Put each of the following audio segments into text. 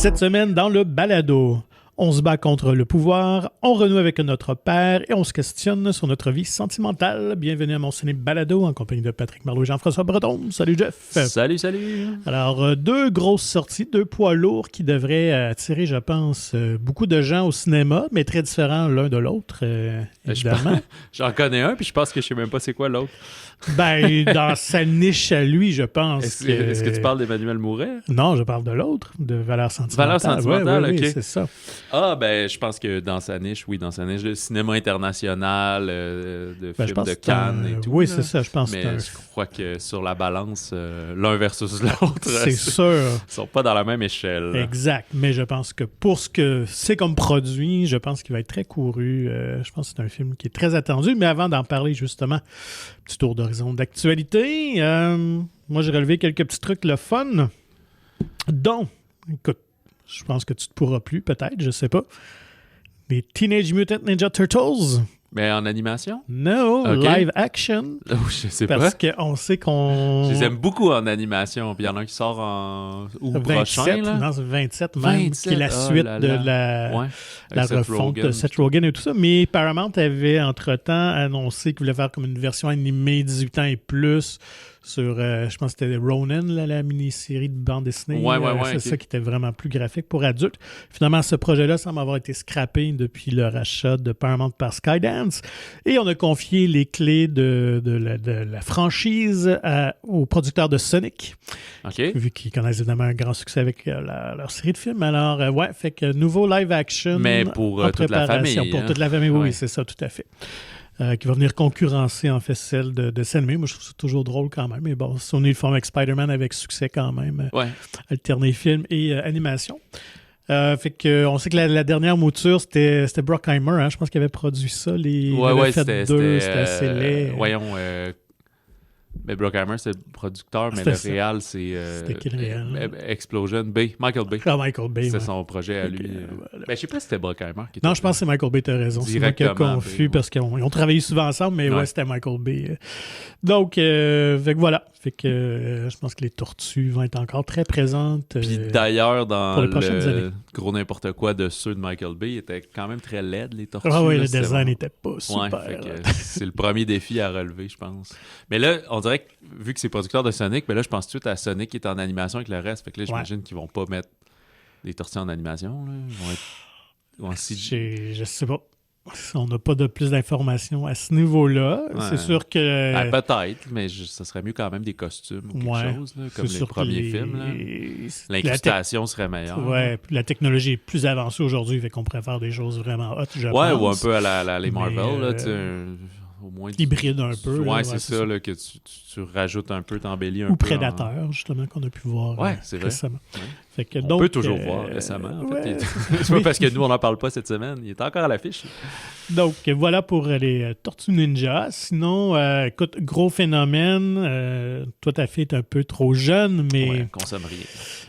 Cette semaine, dans le balado, on se bat contre le pouvoir, on renoue avec notre père et on se questionne sur notre vie sentimentale. Bienvenue à mon ciné balado en compagnie de Patrick Marleau et Jean-François Breton. Salut Jeff. Salut, salut. Alors, deux grosses sorties, deux poids lourds qui devraient attirer, je pense, beaucoup de gens au cinéma, mais très différents l'un de l'autre, évidemment. J'en connais un, puis je pense que je sais même pas c'est quoi l'autre. Ben, dans sa niche à lui, je pense. Est-ce que tu parles d'Emmanuel Mouret? Non, je parle de l'autre, de Valeurs sentimentales. Valeurs sentimentales, oui, ok. oui, c'est ça. Ah, ben, je pense que dans sa niche, le cinéma international, de Ben, films de Cannes et tout. Oui, là. c'est ça, je pense que Mais je crois que sur la balance, l'un versus l'autre, c'est sûr. ils sont pas dans la même échelle. Exact, mais je pense que pour ce que c'est comme produit, je pense qu'il va être très couru. Je pense que c'est un film qui est très attendu. Mais avant d'en parler, justement, petit tour d'horizon d'actualité. Moi, j'ai relevé quelques petits trucs le fun, dont, écoute, je pense que tu te pourras plus, peut-être, je sais pas. Les Teenage Mutant Ninja Turtles. Mais en animation? No, Ok. live action. Oh, je sais Parce pas. qu'on sait qu'on... Je les aime beaucoup en animation. Puis il y en a un qui sort en août 27, prochain. Là. non, c'est 27 même, 27, qui est la suite là de là. la... Ouais. La Avec Seth refonte Rogen. de Seth Rogen et tout ça. Mais Paramount avait entre-temps annoncé qu'il voulait faire comme une version animée 18 ans et plus sur, je pense que c'était Ronin, la mini-série de bande dessinée. Ouais, c'est ok. ça qui était vraiment plus graphique pour adultes. Finalement, ce projet-là semble avoir été scrappé depuis le rachat de Paramount par Skydance. Et on a confié les clés de la franchise aux producteurs de Sonic, OK. vu qu'ils connaissent évidemment un grand succès avec leur série de films. Alors, ouais, fait que nouveau live action. Mais pour en toute la préparation. famille. Pour hein? toute la famille, oui, Ouais. oui, c'est ça, tout à fait. Qui va venir concurrencer, en fait, celle de dessin animé. Moi, je trouve ça toujours drôle quand même. Mais bon, Sony le font avec Spider-Man avec succès quand même. Ouais. Alterner film et animation. Fait que, on sait que la dernière mouture, c'était Bruckheimer. Hein? Je pense qu'il avait produit ça. Il avait fait deux, c'était assez laid. Voyons, mais Bruckheimer, c'est le producteur, mais C'était le ça. réal, c'est C'était qui le réal? Explosion Bay. Michael Bay. Ah, Michael Bay. C'est ouais. son projet à lui. voilà. Ben, je sais pas si c'était Bruckheimer qui était. Non, je pense que c'est Michael Bay, t'as raison. C'est moi qui ai Directement, confus Bay, parce qu'ils ont travaillé souvent ensemble, mais ouais, c'était Michael Bay. Donc, fait que voilà. Fait que je pense que les tortues vont être encore très présentes. Puis d'ailleurs, pour dans les prochaines années. le gros n'importe quoi de ceux de Michael Bay, il était quand même très laid, les tortues. Ah oui, là, le c'était design bon. n'était pas super. Ouais, fait que c'est le premier défi à relever, je pense. Mais là, on dirait que, vu que c'est producteur de Sonic, mais là, je pense tout de suite à Sonic qui est en animation avec le reste. Fait que là, j'imagine qu'ils vont pas mettre les tortues en animation. Là. Ils vont être en CG. Je sais pas. On n'a pas de plus d'informations à ce niveau-là. Ouais. C'est sûr que... Ah, peut-être, mais ça serait mieux quand même des costumes ou quelque chose, là, comme les premiers films. Là. L'incrustation serait meilleure. Ouais, la technologie est plus avancée aujourd'hui, fait qu'on pourrait faire des choses vraiment hot, je pense. Ouais, ou un peu à les Marvel, là, tu sais, au moins... Hybride un peu. Ouais, là, c'est ça, là, que tu rajoutes un peu, t'embellis un peu. Ou Prédateur, justement, qu'on a pu voir ouais, c'est vrai. récemment. Ouais. Fait que, On donc, peut toujours voir récemment. En fait. ouais. C'est pas parce que nous, on n'en parle pas cette semaine. Il est encore à l'affiche. Donc, voilà pour les Tortues Ninja. Sinon, écoute, gros phénomène. Toi, ta fille est un peu trop jeune, mais Ouais, consomme rien.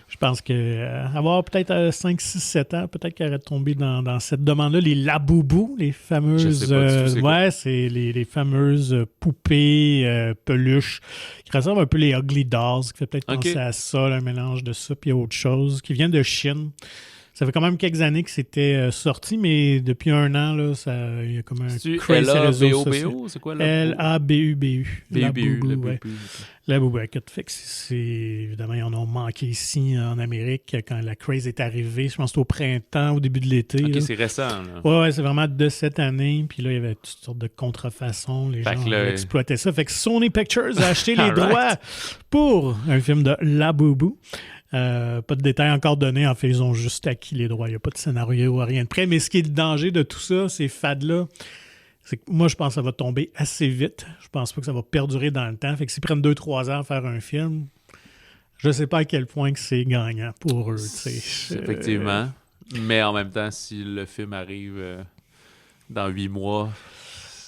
je pense qu'avoir peut-être 5, 6, 7 ans, peut-être qu'elle aurait tombé dans cette demande-là. Les Laboubou, les fameuses... Je sais pas du tout c'est quoi. ouais, c'est les fameuses poupées peluches qui ressemblent un peu les Ugly Dolls, qui fait peut-être penser à ça, là, un mélange de ça puis autre chose, qui vient de Chine. Ça fait quand même quelques années que c'était sorti, mais depuis un an, là, il y a comme un craze sur les réseaux sociaux. L-A-B-O-B-O, c'est quoi? L-A-B-U-B-U. B-U-B-U. Ouais. La Boubou, écoute, fait que évidemment, ils en ont manqué ici en Amérique quand la craze est arrivée. Je pense que c'était au printemps, au début de l'été. OK, là. c'est récent. Là. Ouais, c'est vraiment de cette année. Puis là, il y avait toutes sortes de contrefaçons. Les Fait gens que là, exploitaient ça. Fait que Sony Pictures a acheté les Alright. droits pour un film de La Boubou. Pas de détails encore donnés. En fait, ils ont juste acquis les droits. Il n'y a pas de scénario, rien de près. Mais ce qui est le danger de tout ça, ces fads-là, c'est que moi, je pense que ça va tomber assez vite. Je pense pas que ça va perdurer dans le temps. Fait que s'ils prennent 2-3 ans à faire un film, je sais pas à quel point que c'est gagnant pour eux. Effectivement. Mais en même temps, si le film arrive dans 8 mois,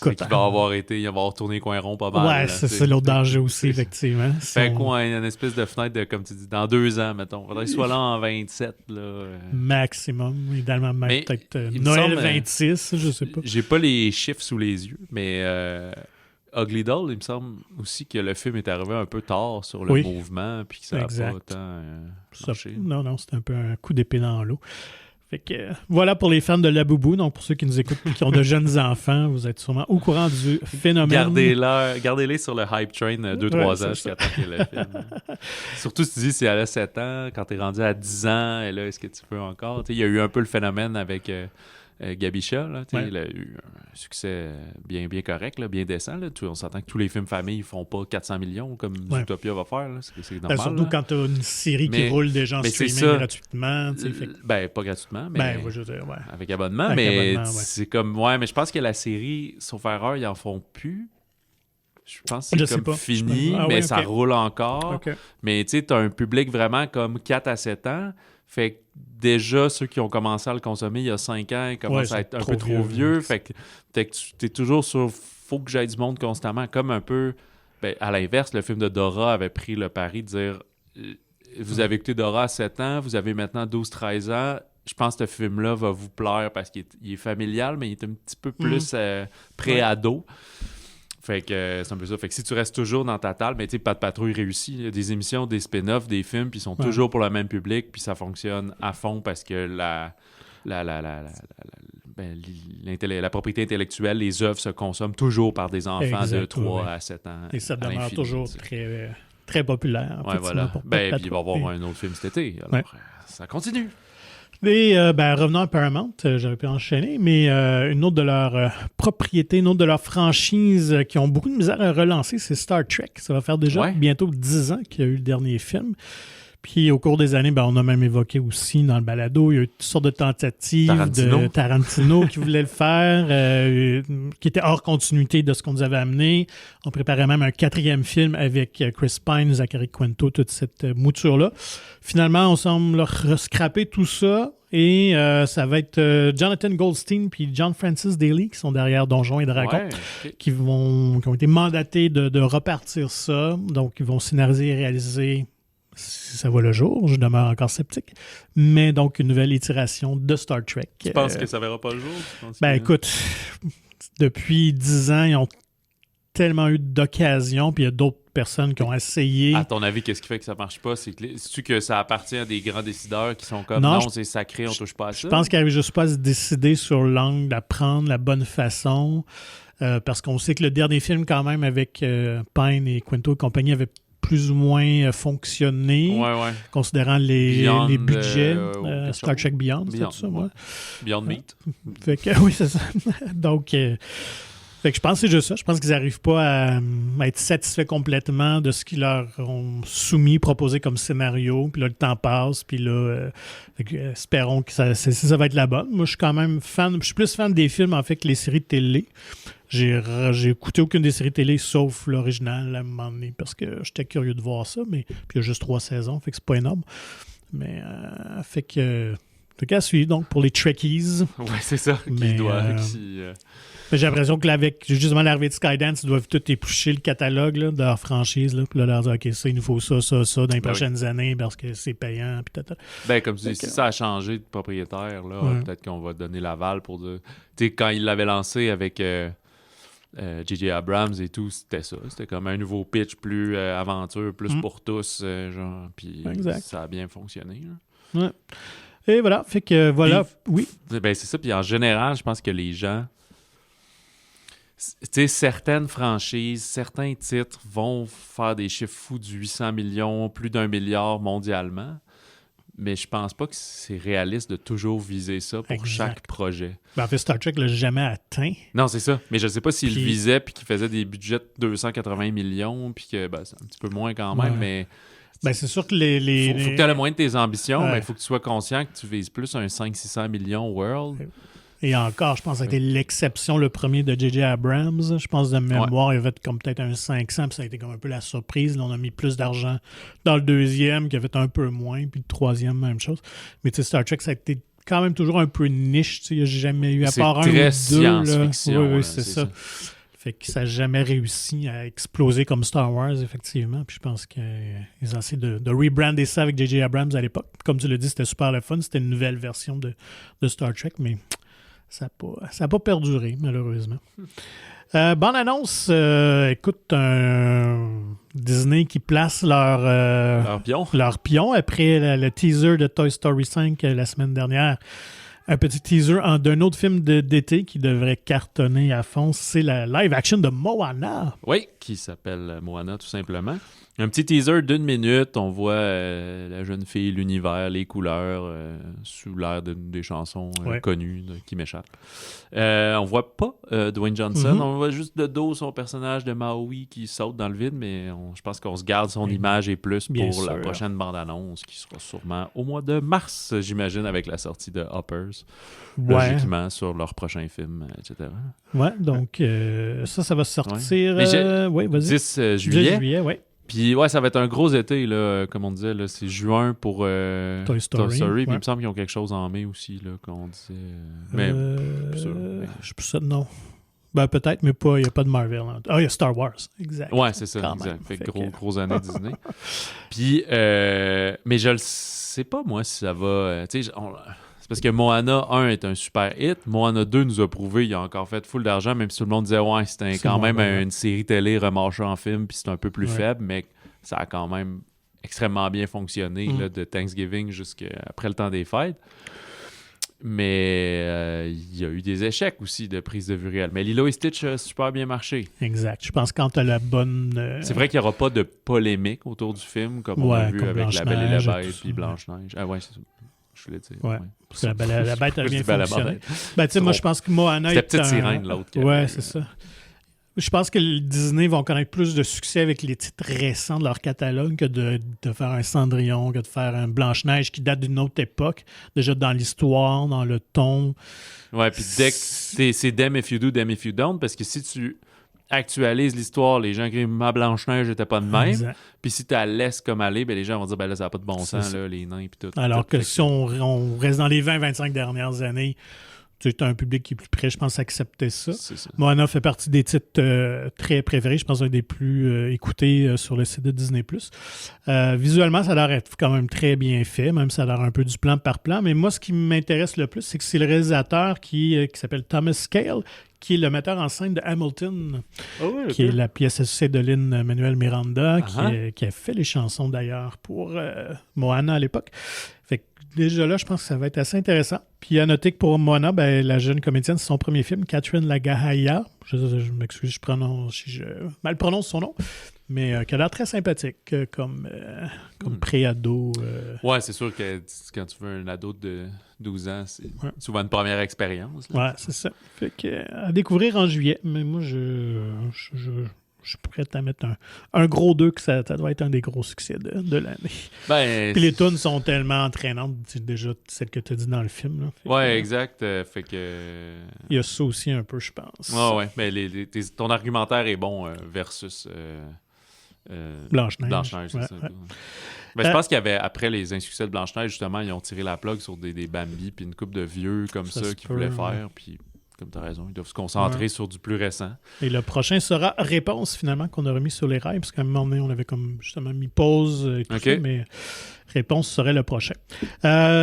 c'est qu'il va il va avoir tourné coin rond pas mal. Ouais, là, c'est l'autre danger aussi, effectivement. Fait quoi, une espèce de fenêtre de, comme tu dis, dans 2 ans, mettons. Faudrait qu'il soit là en 27. Là, maximum. Idéalement, même peut-être il me Noël semble, 26, je sais pas. J'ai pas les chiffres sous les yeux, mais Ugly Doll, il me semble aussi que le film est arrivé un peu tard sur le mouvement, puis que ça n'a pas autant marché. Non, c'était un peu un coup d'épée dans l'eau. Fait que voilà pour les fans de Laboubou. Donc, pour ceux qui nous écoutent et qui ont de jeunes enfants, vous êtes sûrement au courant du phénomène. Gardez-les sur le hype train 2-3 ans jusqu'à temps qu'il y ait le film. Surtout si tu dis, c'est à 7 ans, quand t'es rendu à 10 ans, et là, est-ce que tu peux encore? Il y a eu un peu le phénomène avec Gabicha. Là, il a eu un succès bien correct, là, bien décent. Là. On s'entend que tous les films familles ne font pas 400 millions comme Zootopia va faire. Là. C'est normal. Surtout quand tu as une série qui roule déjà en streaming gratuitement. Pas gratuitement, mais je veux dire, avec abonnement. C'est comme... mais je pense que la série, sauf erreur, ils n'en font plus. Je pense que c'est comme fini, mais ça roule encore. Okay. Mais tu sais, tu as un public vraiment comme 4 à 7 ans. Fait que déjà, ceux qui ont commencé à le consommer il y a 5 ans, ils commencent à être un peu trop vieux. Fait que tu es toujours sur faut que j'aille du monde constamment. Comme un peu, à l'inverse, le film de Dora avait pris le pari de dire vous avez écouté Dora à 7 ans, vous avez maintenant 12-13 ans. Je pense que ce film-là va vous plaire parce qu'il est familial, mais il est un petit peu plus pré-ado. Fait que c'est un peu ça. Fait que si tu restes toujours dans ta table, mais tu sais, Pat Patrouille réussit. Il y a des émissions, des spin-offs, des films, puis ils sont toujours pour le même public, puis ça fonctionne à fond parce que la propriété intellectuelle, les œuvres se consomment toujours par des enfants de 3 à 7 ans. Et ça demeure toujours très, très populaire. Ouais, voilà. Puis il va y avoir un autre film cet été. Alors, ça continue. Et revenons à Paramount, j'avais pu enchaîner, mais une autre de leurs propriétés, une autre de leurs franchises qui ont beaucoup de misère à relancer, c'est Star Trek. Ça va faire déjà bientôt 10 ans qu'il y a eu le dernier film. Puis au cours des années, on a même évoqué aussi dans le balado, il y a eu toutes sortes de tentatives de Tarantino qui voulait le faire, qui était hors continuité de ce qu'on nous avait amené. On préparait même un 4e film avec Chris Pine, Zachary Quinto, toute cette mouture-là. Finalement, on semble rescraper tout ça et ça va être Jonathan Goldstein puis John Francis Daly qui sont derrière Donjons et Dragons, qui ont été mandatés de repartir ça. Donc, ils vont scénariser et réaliser si ça voit le jour, je demeure encore sceptique. Mais donc, une nouvelle itération de Star Trek. Tu penses que ça verra pas le jour? Écoute, depuis 10 ans, ils ont tellement eu d'occasions, puis il y a d'autres personnes qui ont essayé. À ton avis, qu'est-ce qui fait que ça marche pas? C'est-tu que ça appartient à des grands décideurs qui sont comme non, c'est sacré, on touche pas à ça? Je pense qu'ils n'arrivent juste pas à se décider sur l'angle, d'apprendre la bonne façon, parce qu'on sait que le dernier film, quand même, avec Pine et Quinto et compagnie, avait plus ou moins fonctionné, considérant les budgets. Star Trek Beyond, c'est ça, moi? Beyond Meat. Fait que, oui, c'est ça. Donc, fait que je pense que c'est juste ça. Je pense qu'ils n'arrivent pas à être satisfaits complètement de ce qu'ils leur ont soumis, proposé comme scénario. Puis là, le temps passe. Puis là, espérons que ça va être la bonne. Moi, je suis quand même fan. Je suis plus fan des films, en fait, que les séries de télé. J'ai écouté aucune des séries télé sauf l'original à un moment donné parce que j'étais curieux de voir ça. Mais puis il y a juste 3 saisons, fait que c'est pas énorme. Mais fait que en tout cas, suivre donc pour les Trekkies. Ouais, c'est ça. Mais j'ai l'impression que avec justement l'arrivée de Skydance, ils doivent tout éplucher le catalogue là, de leur franchise. Là, puis là, leur dire OK, ça, il nous faut ça dans les prochaines années parce que c'est payant. Puis comme tu dis, si ça a changé de propriétaire, là, peut-être qu'on va donner l'aval pour dire. Tu sais, quand ils l'avaient lancé avec J.J. Abrams et tout, c'était ça. C'était comme un nouveau pitch, plus aventure, plus pour tous. Puis ça a bien fonctionné. Là. Ouais. Et voilà, fait que voilà, puis, c'est ça. Puis en général, je pense que les gens, tu sais, certaines franchises, certains titres vont faire des chiffres fous de 800 millions, plus d'1 milliard mondialement. Mais je pense pas que c'est réaliste de toujours viser ça pour chaque projet. En fait, Star Trek l'a jamais atteint. Non, c'est ça. Mais je sais pas s'il le visait puis qu'il faisait des budgets de 280 millions puis que c'est un petit peu moins quand même, mais... c'est sûr que faut que tu aies le moins de tes ambitions, mais il faut que tu sois conscient que tu vises plus un 500-600 millions world. Et encore, je pense que ça a été l'exception, le premier de J.J. Abrams. Je pense de mémoire, il avait comme peut-être un 500, puis ça a été comme un peu la surprise. Là, on a mis plus d'argent dans le deuxième, qui avait un peu moins, puis le troisième, même chose. Mais tu sais, Star Trek, ça a été quand même toujours un peu niche. Il n'y a jamais eu, à part un ou deux. Science-fiction. Oui, c'est ça. Fait que ça n'a jamais réussi à exploser comme Star Wars, effectivement. Puis je pense qu'ils ont essayé de rebrander ça avec J.J. Abrams à l'époque. Comme tu l'as dit, c'était super le fun. C'était une nouvelle version de Star Trek, mais Ça n'a pas perduré, malheureusement. Bonne annonce, écoute, Disney qui place leur pion après le teaser de Toy Story 5 la semaine dernière. Un petit teaser d'un autre film d'été qui devrait cartonner à fond, c'est la live action de Moana. Oui, qui s'appelle Moana tout simplement. Un petit teaser d'1 minute, on voit la jeune fille, l'univers, les couleurs, sous l'air des chansons connues qui m'échappent. On voit pas Dwayne Johnson, on voit juste de dos son personnage de Maui qui saute dans le vide, mais je pense qu'on se garde son image et plus pour la prochaine bande-annonce qui sera sûrement au mois de mars, j'imagine, avec la sortie de Hoppers, logiquement, sur leur prochain film, etc. Ouais, donc ça va sortir... Mais 10 juillet. 10 juillet, oui. Puis ouais, ça va être un gros été, là, comme on disait, là, c'est juin pour Toy Story. Puis il me semble qu'ils ont quelque chose en mai aussi, là, qu'on disait. Mais je suis plus sûr, non. Ben peut-être, mais il n'y a pas de Marvel. Il y a Star Wars, exact. Ouais, c'est ça, exact. Fait gros année Disney. Puis, mais je le sais pas, moi, si ça va... tu sais, parce que Moana 1 est un super hit. Moana 2 nous a prouvé qu'il a encore fait full d'argent, même si tout le monde disait ouais, c'était quand même une série télé remarchée en film, puis c'est un peu plus faible, mais ça a quand même extrêmement bien fonctionné là, de Thanksgiving jusqu'après le temps des fêtes. Mais il y a eu des échecs aussi de prise de vue réelle. Mais Lilo et Stitch a super bien marché. Exact. Je pense que quand tu as la bonne... C'est vrai qu'il n'y aura pas de polémique autour du film, comme on a vu avec La Belle et la Bête puis Blanche-Neige. Ah ouais, c'est ça. Je voulais dire. Ouais. Parce que la bête a bien fonctionné. Ben, tu sais, moi, je pense que Moana est Petite Sirène, l'autre. Ouais, c'est ça. Je pense que Disney vont connaître plus de succès avec les titres récents de leur catalogue que de faire un Cendrillon, que de faire un Blanche-Neige qui date d'une autre époque, déjà dans l'histoire, dans le ton. Ouais, puis c'est Damn If You Do, Damn If You Don't, parce que si tu actualises l'histoire, les gens crient ma Blanche-Neige n'était pas de même. Puis si tu la laisses comme aller, ben les gens vont dire ben là, ça n'a pas de bon sens, là, les nains et tout. Alors que si on reste dans les 20-25 dernières années, tu as un public qui est plus prêt, je pense, à accepter ça. Moana fait partie des titres très préférés, je pense, un des plus écoutés sur le site de Disney+. Visuellement, ça a l'air être quand même très bien fait, même ça a l'air un peu du plan par plan. Mais moi, ce qui m'intéresse le plus, c'est que c'est le réalisateur qui s'appelle Thomas Kail, qui est le metteur en scène de Hamilton, qui est la pièce associée de Lin-Manuel Miranda, qui a fait les chansons d'ailleurs pour Moana à l'époque. Fait que déjà là, je pense que ça va être assez intéressant. Puis à noter que pour Moana, ben, la jeune comédienne, c'est son premier film, Catherine Lagahaya. Je m'excuse si je mal prononce son nom, mais qui a l'air très sympathique comme pré-ado. Ouais, c'est sûr que quand tu veux un ado de 12 ans, c'est souvent une première expérience. Là. Ouais, c'est ça. Fait que, à découvrir en juillet. Mais moi, je suis prêt à mettre un gros 2 que ça doit être un des gros succès de l'année. Puis les tunes sont tellement entraînantes, c'est déjà celle que tu as dit dans le film. Là. Ouais, exact. Fait que... Il y a ça aussi un peu, je pense. Ouais. Mais ton argumentaire est bon versus... Blanche-Neige. Blanche-Neige, c'est ça. Ben, je pense qu'il y avait, après les insuccès de Blanche-Neige, justement, ils ont tiré la plug sur des Bambi puis une couple de vieux comme ça qui voulaient faire. Puis, comme tu as raison, ils doivent se concentrer sur du plus récent. Et le prochain sera Réponse, finalement, qu'on a remis sur les rails, parce qu'à un moment donné, on avait comme justement mis pause et tout ça, mais Réponse serait le prochain.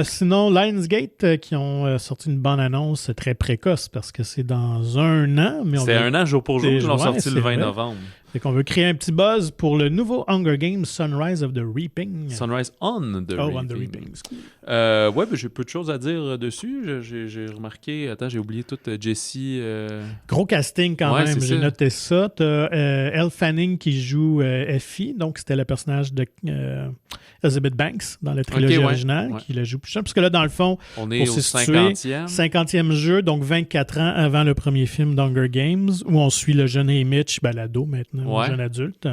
Sinon, Lionsgate, qui ont sorti une bande-annonce très précoce, parce que c'est dans un an. C'est un an jour pour jour, ils l'ont sorti le 20 novembre. Fait qu'on veut créer un petit buzz pour le nouveau Hunger Games Sunrise of the Reaping. Sunrise on the Reaping. Ouais, ben, j'ai peu de choses à dire dessus. J'ai remarqué... Attends, j'ai oublié tout Jessie... Gros casting quand même, j'ai noté ça. T'as Elle Fanning qui joue Effie, donc c'était le personnage de Elizabeth Banks dans la trilogie originale, qui la joue plus cher. Parce que là, dans le fond, on est au 50e jeu, donc 24 ans avant le premier film d'Hunger Games, où on suit le jeune Haymitch, l'ado maintenant, le jeune adulte.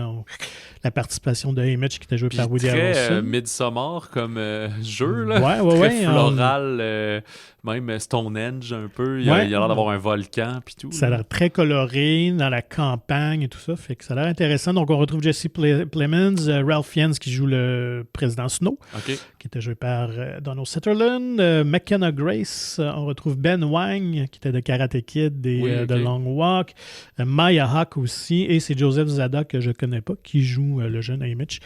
La participation de Haymitch qui était joué par Woody Harrelson. Très Midsommar comme jeu, là. Très floral, même Stonehenge un peu. Il a l'air d'avoir un volcan puis tout. Ça a l'air très coloré dans la campagne et tout ça. Fait que ça a l'air intéressant. Donc on retrouve Jesse Plemons, Ralph Fiennes qui joue le président Snow, Russo, qui était joué par Donald Sutherland. McKenna Grace, on retrouve Ben Wang, qui était de Karate Kid et de Long Walk. Maya Hawke aussi, et c'est Joseph Zada, que je ne connais pas, qui joue le jeune Haymitch.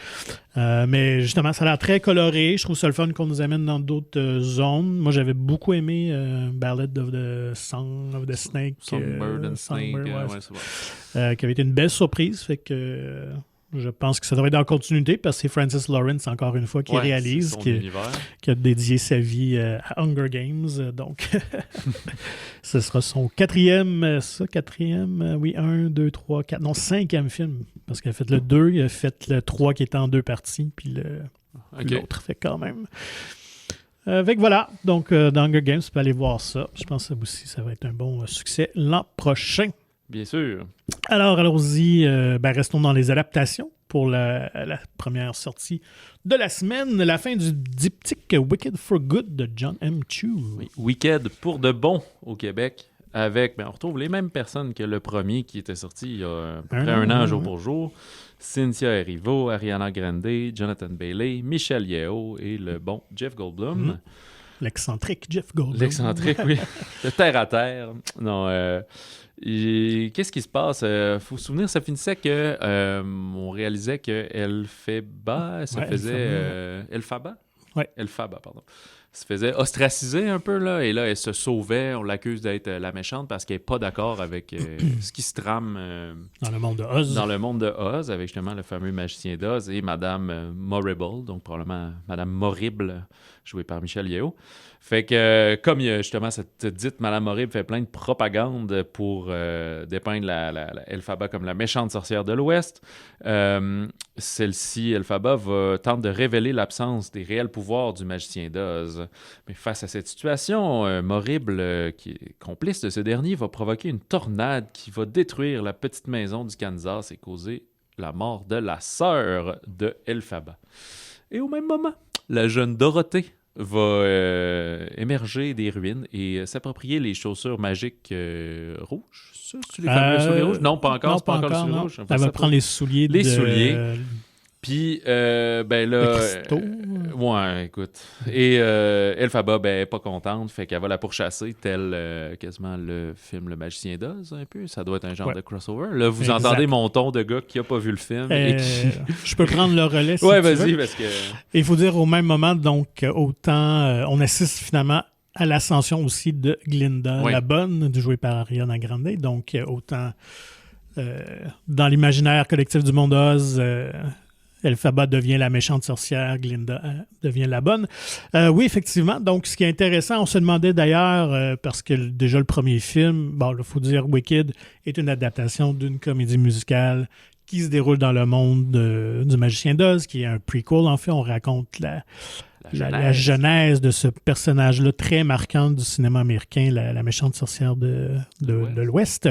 Mais justement, ça a l'air très coloré. Je trouve ça le fun qu'on nous amène dans d'autres zones. Moi, j'avais beaucoup aimé Ballad of the Song of the Snake. Songbird and Snake, qui avait été une belle surprise. Fait que je pense que ça devrait être en continuité parce que c'est Francis Lawrence, encore une fois, qui réalise, qui a dédié sa vie à Hunger Games. Donc, ce sera son quatrième, 1, 2, 3, 4, non, 5e film. Parce qu'il a fait le 2, il a fait le 3 qui est en 2 parties, puis l'autre fait quand même. Fait que voilà, donc dans Hunger Games, tu peux aller voir ça. Je pense que ça aussi, ça va être un bon succès l'an prochain. Bien sûr. Alors, allons-y. Restons dans les adaptations pour la première sortie de la semaine. La fin du diptyque Wicked for Good de John M. Chu. Oui, Wicked pour de bon au Québec. On retrouve les mêmes personnes que le premier qui était sorti il y a à peu près un an, jour pour jour. Cynthia Erivo, Ariana Grande, Jonathan Bailey, Michelle Yeoh et le bon Jeff Goldblum. L'excentrique Jeff Goldblum. L'excentrique, oui. De terre à terre. Non, qu'est-ce qui se passe? Faut se souvenir, ça finissait que on réalisait que Elphaba se faisait... Elphaba? Oui. Elphaba, pardon. Se faisait ostraciser un peu, là, et là, elle se sauvait. On l'accuse d'être la méchante parce qu'elle n'est pas d'accord avec ce qui se trame dans le monde de Oz. Dans le monde de Oz, avec justement le fameux magicien d'Oz et Madame Morrible, donc probablement Madame Morrible, jouée par Michelle Yeoh. Fait que, comme justement cette dite Madame Morrible fait plein de propagande pour dépeindre la Elphaba comme la méchante sorcière de l'Ouest, celle-ci, Elphaba, tente de révéler l'absence des réels pouvoirs du magicien d'Oz. Mais face à cette situation, Morrible, qui est complice de ce dernier, va provoquer une tornade qui va détruire la petite maison du Kansas et causer la mort de la sœur de Elphaba. Et au même moment, la jeune Dorothée va émerger des ruines et s'approprier les chaussures magiques rouges. Ça, c'est les fameux souliers rouges? Non, pas encore. Non, c'est pas encore le soulier rouge. Elle va prendre les souliers. Puis, là... ouais, écoute. Et Elphaba, est pas contente, fait qu'elle va la pourchasser, tel quasiment le film Le Magicien d'Oz, un peu. Ça doit être un genre de crossover. Là, vous entendez mon ton de gars qui a pas vu le film. Je peux prendre le relais si ouais, tu veux. vas-y, parce que... Il faut dire au même moment, donc, autant on assiste finalement à l'ascension aussi de Glinda, la bonne, jouée par Ariana Grande. Donc, autant dans l'imaginaire collectif du monde Oz... Elphaba devient la méchante sorcière, Glinda devient la bonne. Oui, effectivement. Donc, ce qui est intéressant, on se demandait d'ailleurs, parce que déjà le premier film, il faut dire Wicked, est une adaptation d'une comédie musicale qui se déroule dans le monde du Magicien d'Oz, qui est un prequel. En fait, on raconte la genèse de ce personnage-là très marquant du cinéma américain, la méchante sorcière de l'Ouest.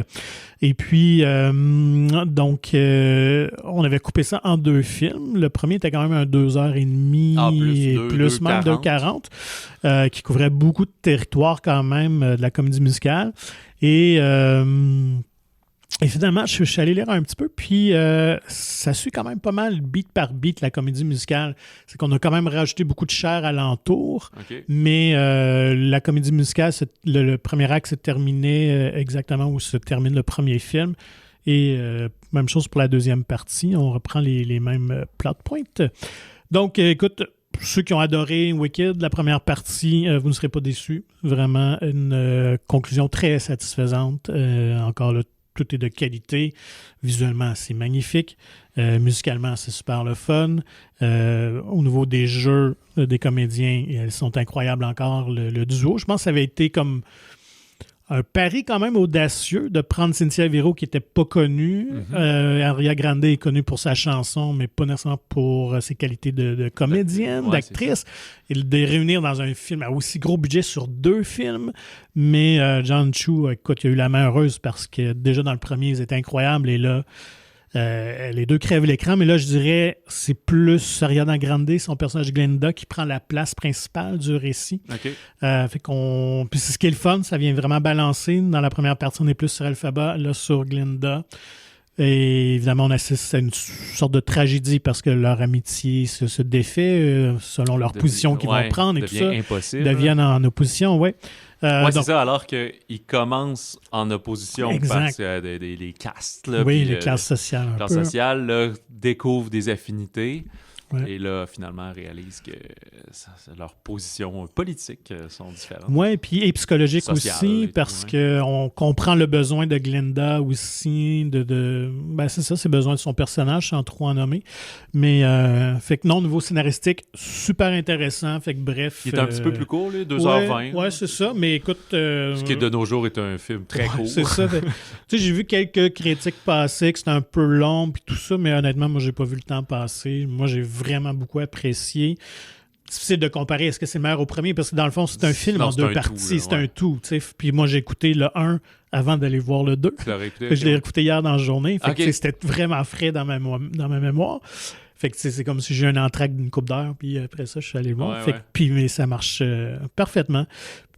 Et puis, donc, on avait coupé ça en 2 films. Le premier était quand même un 2h30 plus même 2h40, qui couvrait beaucoup de territoire quand même de la comédie musicale. Et finalement, je suis allé lire un petit peu, puis ça suit quand même pas mal beat par beat la comédie musicale. C'est qu'on a quand même rajouté beaucoup de chair alentour, mais la comédie musicale, le premier acte s'est terminé exactement où se termine le premier film. Et même chose pour la deuxième partie, on reprend les mêmes plot points. Donc, écoute, ceux qui ont adoré Wicked, la première partie, vous ne serez pas déçus. Vraiment une conclusion très satisfaisante. Encore là, tout est de qualité. Visuellement, c'est magnifique. Musicalement, c'est super le fun. Au niveau des jeux des comédiens, ils sont incroyables encore. Le duo, je pense que ça avait été comme un pari quand même audacieux de prendre Cynthia Erivo qui n'était pas connue. Ariana Grande est connue pour sa chanson, mais pas nécessairement pour ses qualités de comédienne, d'actrice. Et de les réunir dans un film à aussi gros budget sur 2 films. Mais John Chu, écoute, il a eu la main heureuse parce que déjà dans le premier, ils étaient incroyables. Et là, les 2 crèvent l'écran. Mais là, je dirais, c'est plus Ariana Grande, son personnage Glinda, qui prend la place principale du récit. Fait qu'on... Puis c'est ce qui est le fun, ça vient vraiment balancer. Dans la première partie, on est plus sur Elphaba, là sur Glinda. Et évidemment, on assiste à une sorte de tragédie parce que leur amitié se défait selon leur position qu'ils vont prendre et tout ça. Impossible. Deviennent en opposition, oui. Oui, c'est ça, alors qu'ils commencent en opposition parce que les castes. Là, oui, les classes sociales. Les classes sociales là, découvrent des affinités. Ouais. Et là, finalement, réalisent que leurs positions politiques sont différentes. Oui, et psychologiques Sociales, aussi, parce qu'on comprend le besoin de Glinda aussi, ben c'est ça, c'est besoin de son personnage, sans trop en nommer. Mais, fait que non, niveau scénaristique, super intéressant, fait que bref... Il est un petit peu plus court, là, 2h20. Oui, c'est ça, mais écoute... Ce qui, de nos jours, est un film très court. C'est ça. Tu sais, j'ai vu quelques critiques passer, que c'était un peu long, puis tout ça, mais honnêtement, moi, j'ai pas vu le temps passer. Moi, j'ai vraiment beaucoup apprécié. Difficile de comparer, est-ce que c'est meilleur au premier? Parce que dans le fond, c'est un film en deux parties. C'est un tout. Puis moi, j'ai écouté le 1 avant d'aller voir le 2. Je l'ai écouté hier dans la journée. Fait que c'était vraiment frais dans ma mémoire. Fait que c'est comme si j'ai un entracte d'une coupe d'heure, puis après ça, je suis allé le voir. Puis mais ça marche parfaitement.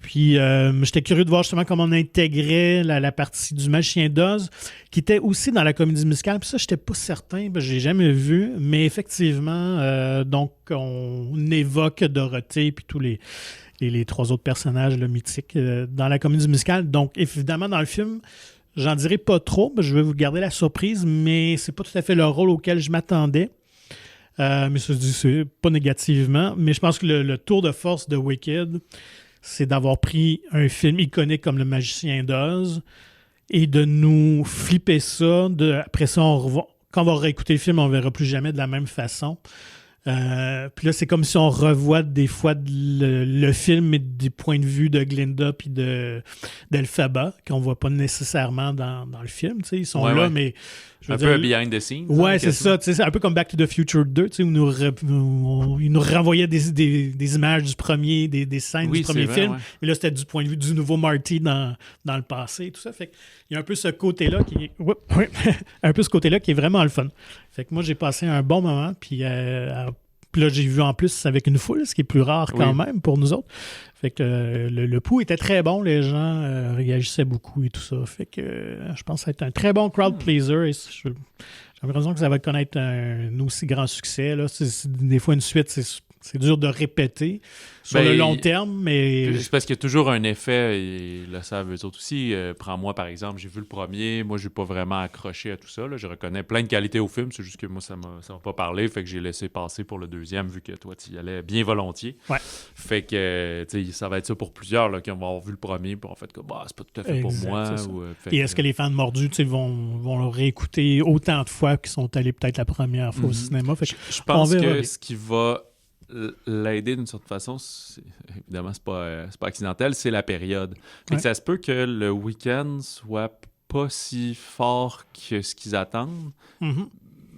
Puis j'étais curieux de voir justement comment on intégrait la partie du Magicien d'Oz, qui était aussi dans la comédie musicale. Puis ça, j'étais pas certain, je l'ai jamais vu. Mais effectivement, donc on évoque Dorothée puis tous les trois autres personnages là, mythiques dans la comédie musicale. Donc évidemment, dans le film... J'en dirai pas trop, je vais vous garder la surprise, mais c'est pas tout à fait le rôle auquel je m'attendais. Mais ça se dit, c'est pas négativement. Mais je pense que le tour de force de Wicked, c'est d'avoir pris un film iconique comme Le Magicien d'Oz et de nous flipper ça. Après ça, quand on va réécouter le film, on ne verra plus jamais de la même façon. Puis là, c'est comme si on revoit des fois le film, mais des points de vue de Glinda puis d'Elphaba, qu'on ne voit pas nécessairement dans le film. Ils sont là, mais... Un peu behind the scenes. Ouais, c'est ça. C'est un peu comme Back to the Future 2, où ils nous renvoyaient des images du premier, des scènes du premier film. Ouais. Mais là, c'était du point de vue du nouveau Marty dans le passé et tout ça. Fait qu'il y a un peu ce côté-là qui est... un peu ce côté-là qui est vraiment le fun. Fait que moi, j'ai passé un bon moment, puis là, j'ai vu en plus avec une foule, ce qui est plus rare quand même pour nous autres. Fait que le pouls était très bon, les gens réagissaient beaucoup et tout ça. Fait que je pense que ça va être un très bon crowd pleaser. Et j'ai l'impression que ça va connaître un aussi grand succès. Là. Des fois, une suite, c'est dur de répéter sur le long terme, mais... C'est parce qu'il y a toujours un effet, et le savent eux autres aussi. Prends-moi, par exemple, j'ai vu le premier, moi, j'ai pas vraiment accroché à tout ça. Là. Je reconnais plein de qualités au film, c'est juste que moi, ça m'a pas parlé, fait que j'ai laissé passer pour le deuxième, vu que toi, tu y allais bien volontiers. Ouais. Fait que, tu sais, ça va être ça pour plusieurs, là, qui vont avoir vu le premier, puis en fait, c'est pas tout à fait pour moi. Et est-ce que les fans de Mordu, vont le réécouter autant de fois qu'ils sont allés peut-être la première fois au cinéma? Fait que je pense que ce qui va... l'aider d'une certaine façon, évidemment, c'est pas accidentel, c'est la période. Fait que ça se peut que le week-end soit pas si fort que ce qu'ils attendent,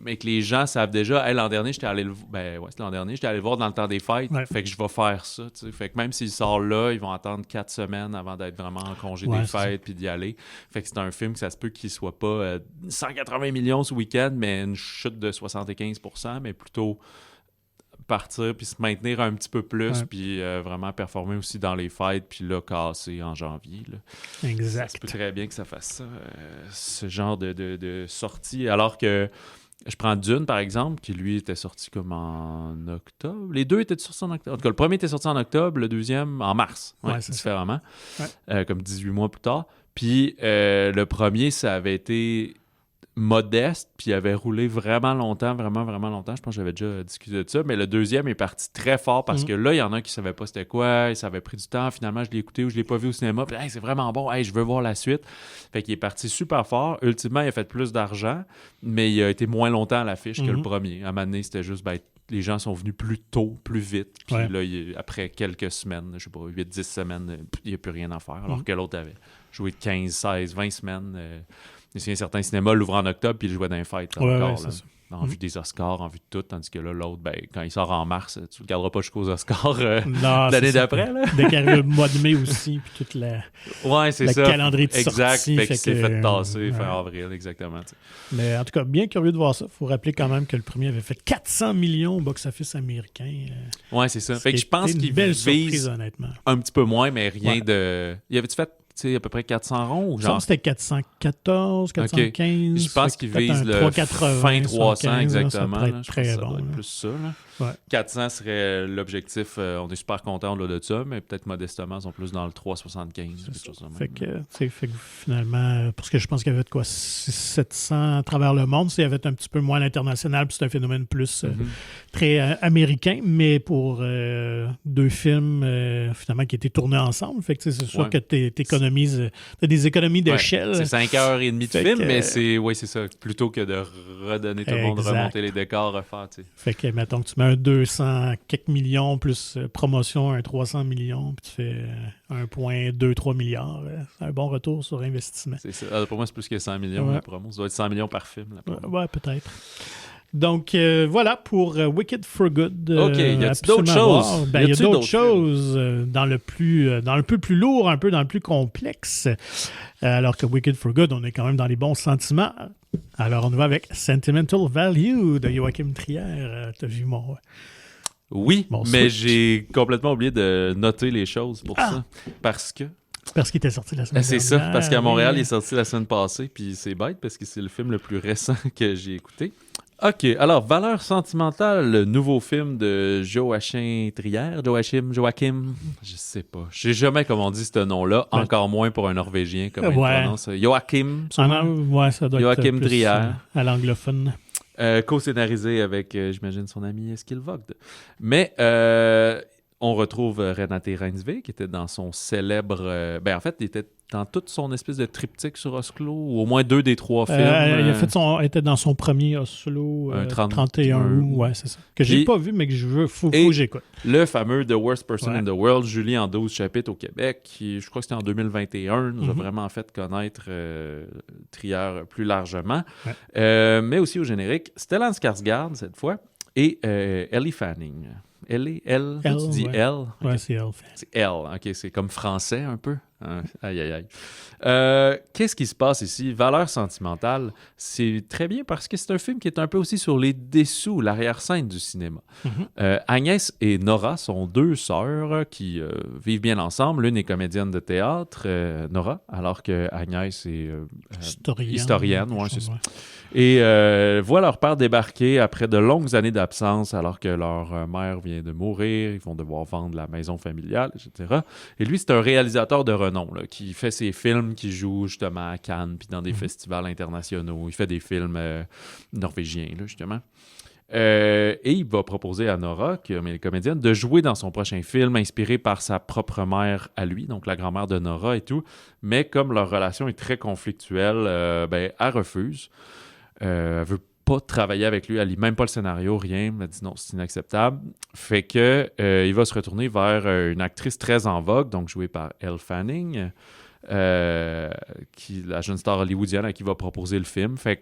mais que les gens savent déjà, hey, l'an dernier, j'étais allé le voir dans le temps des fêtes, fait que je vais faire ça. T'sais. Fait que même s'il sort là, ils vont attendre 4 semaines avant d'être vraiment en congé des fêtes puis d'y aller. Fait que c'est un film que ça se peut qu'il soit pas 180 millions ce week-end, mais une chute de 75%, mais plutôt partir puis se maintenir un petit peu plus puis vraiment performer aussi dans les fêtes puis là casser en janvier là. Exact. Ça se peut très bien que ça fasse ça ce genre de sortie alors que je prends Dune par exemple qui lui était sorti comme en octobre, les deux étaient sortis en octobre, en tout cas le premier était sorti en octobre, le deuxième en mars différemment comme 18 mois plus tard puis le premier ça avait été modeste, puis il avait roulé vraiment longtemps. Je pense que j'avais déjà discuté de ça, mais le deuxième est parti très fort parce que là, il y en a qui ne savaient pas c'était quoi, ça avait pris du temps. Finalement, je l'ai écouté ou je ne l'ai pas vu au cinéma, puis hey, c'est vraiment bon, hey, je veux voir la suite. Fait qu'il est parti super fort. Ultimement, il a fait plus d'argent, mais il a été moins longtemps à l'affiche que le premier. À un moment donné, c'était juste, les gens sont venus plus tôt, plus vite, puis là, après quelques semaines, je sais pas, 8-10 semaines, il n'y a plus rien à faire, alors que l'autre avait joué de 15, 16, 20 semaines. Il y a certains cinémas l'ouvrent en octobre puis il jouait dans les fêtes en vue des Oscars, en vue de tout, tandis que là, l'autre, quand il sort en mars, tu le garderas pas jusqu'aux Oscars l'année d'après. Là. Dès qu'il arrive le mois de mai aussi, puis toute la calendrier de sortie. Exact, c'est fait tasser fin avril, exactement. T'sais. Mais en tout cas, bien curieux de voir ça. Il faut rappeler quand même que le premier avait fait 400 millions au box-office américain. Ouais, c'est ça. Fait que je pense qu'il belle vise surprise, honnêtement. un petit peu moins, mais rien de... Il avait-tu fait à peu près 400 ronds? Je pense que c'était 414, 415. Je pense qu'ils visent le 380, fin 300 115, exactement. Ça pourrait là. être Je très pense que bon. ça doit être là. plus ça. Là. Ouais. 400 serait l'objectif. On est super content de ça, mais peut-être modestement, ils sont plus dans le 375. Quelque chose de même. Fait que finalement, parce que je pense qu'il y avait de quoi 700 à travers le monde, il y avait un petit peu moins à l'international, puis c'est un phénomène plus très américain, mais pour deux films finalement qui étaient tournés ensemble, fait que c'est sûr que tu économises, t'as des économies d'échelle. C'est 5h30 de Fait film, que, mais c'est ça, plutôt que de redonner tout le monde, remonter les décors, refaire. T'sais. Fait que mettons que tu mets un 200 quelques millions plus promotion, un 300 millions, puis tu fais 1,2-3 milliards. C'est un bon retour sur investissement. C'est ça. Pour moi, c'est plus que 100 millions la promo. Ça doit être 100 millions par film. La promo. Ouais, peut-être. Donc, voilà pour Wicked for Good. OK, y a-t-il d'autres choses? Il y a d'autres choses dans le peu plus lourd, un peu dans le plus complexe. Alors que Wicked for Good, on est quand même dans les bons sentiments. Alors, on va avec Sentimental Value de Joachim Trier. T'as vu mon... Oui, mon mais switch. j'ai complètement oublié de noter les choses pour ça. Parce qu'il était sorti la semaine dernière. C'est ça, parce qu'à Montréal, il est sorti la semaine passée, puis c'est bête parce que c'est le film le plus récent que j'ai écouté. OK, alors, Valeur sentimentale, le nouveau film de Joachim Trier, Joachim, je sais pas. Je sais jamais comment on dit ce nom-là, encore moins pour un Norvégien, comment il prononce. Joachim, ça doit Joachim être plus, Trier. À l'anglophone. Co-scénarisé avec, j'imagine, son ami Eskil Vogt. Mais on retrouve Renate Reinsve, qui était dans son célèbre... en fait, il était dans toute son espèce de triptyque sur Oslo, ou au moins 2 des 3 films. était dans son premier Oslo, 31 août, ouais, c'est ça. Que j'ai pas vu, mais que faut que j'écoute. Le fameux The Worst Person in the World, Julie en 12 chapitres au Québec, qui, je crois que c'était en 2021, nous a vraiment fait connaître Trier plus largement. Ouais. Mais aussi au générique, Stellan Skarsgård, cette fois, et Ellie Fanning. Tu dis ouais. Elle? Ouais, c'est Elle. C'est Elle, OK, c'est comme français un peu. Aïe, aïe, aïe. Qu'est-ce qui se passe ici? Valeur sentimentale, c'est très bien parce que c'est un film qui est un peu aussi sur les dessous, l'arrière-scène du cinéma. Agnès et Nora sont 2 sœurs qui vivent bien ensemble. L'une est comédienne de théâtre, Nora, alors que Agnès est historienne. Ouais, c'est ça. Et voit leur père débarquer après de longues années d'absence, alors que leur mère vient de mourir, ils vont devoir vendre la maison familiale, etc. Et lui, c'est un réalisateur de renom, là, qui fait ses films, qui joue justement à Cannes, puis dans des festivals internationaux. Il fait des films norvégiens, là, justement. Et il va proposer à Nora, qui est comédienne, de jouer dans son prochain film, inspiré par sa propre mère à lui, donc la grand-mère de Nora et tout. Mais comme leur relation est très conflictuelle, elle refuse. Elle veut pas travailler avec lui, elle lit même pas le scénario, rien. Elle dit non, c'est inacceptable. Fait que il va se retourner vers une actrice très en vogue, donc jouée par Elle Fanning, la jeune star hollywoodienne à qui va proposer le film. Fait que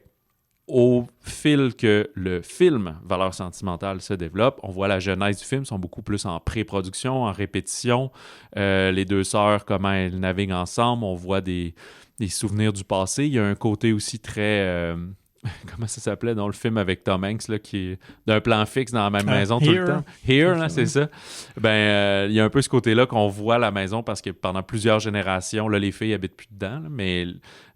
au fil que le film Valeur sentimentale se développe, on voit la genèse du film, sont beaucoup plus en pré-production, en répétition. Les 2 sœurs, comment elles naviguent ensemble, on voit des souvenirs du passé. Il y a un côté aussi très... comment ça s'appelait dans le film avec Tom Hanks, là, qui est d'un plan fixe dans la même maison tout le temps. Here, là, c'est ça. Il y a un peu ce côté-là qu'on voit la maison parce que pendant plusieurs générations, là, les filles habitent plus dedans, là, mais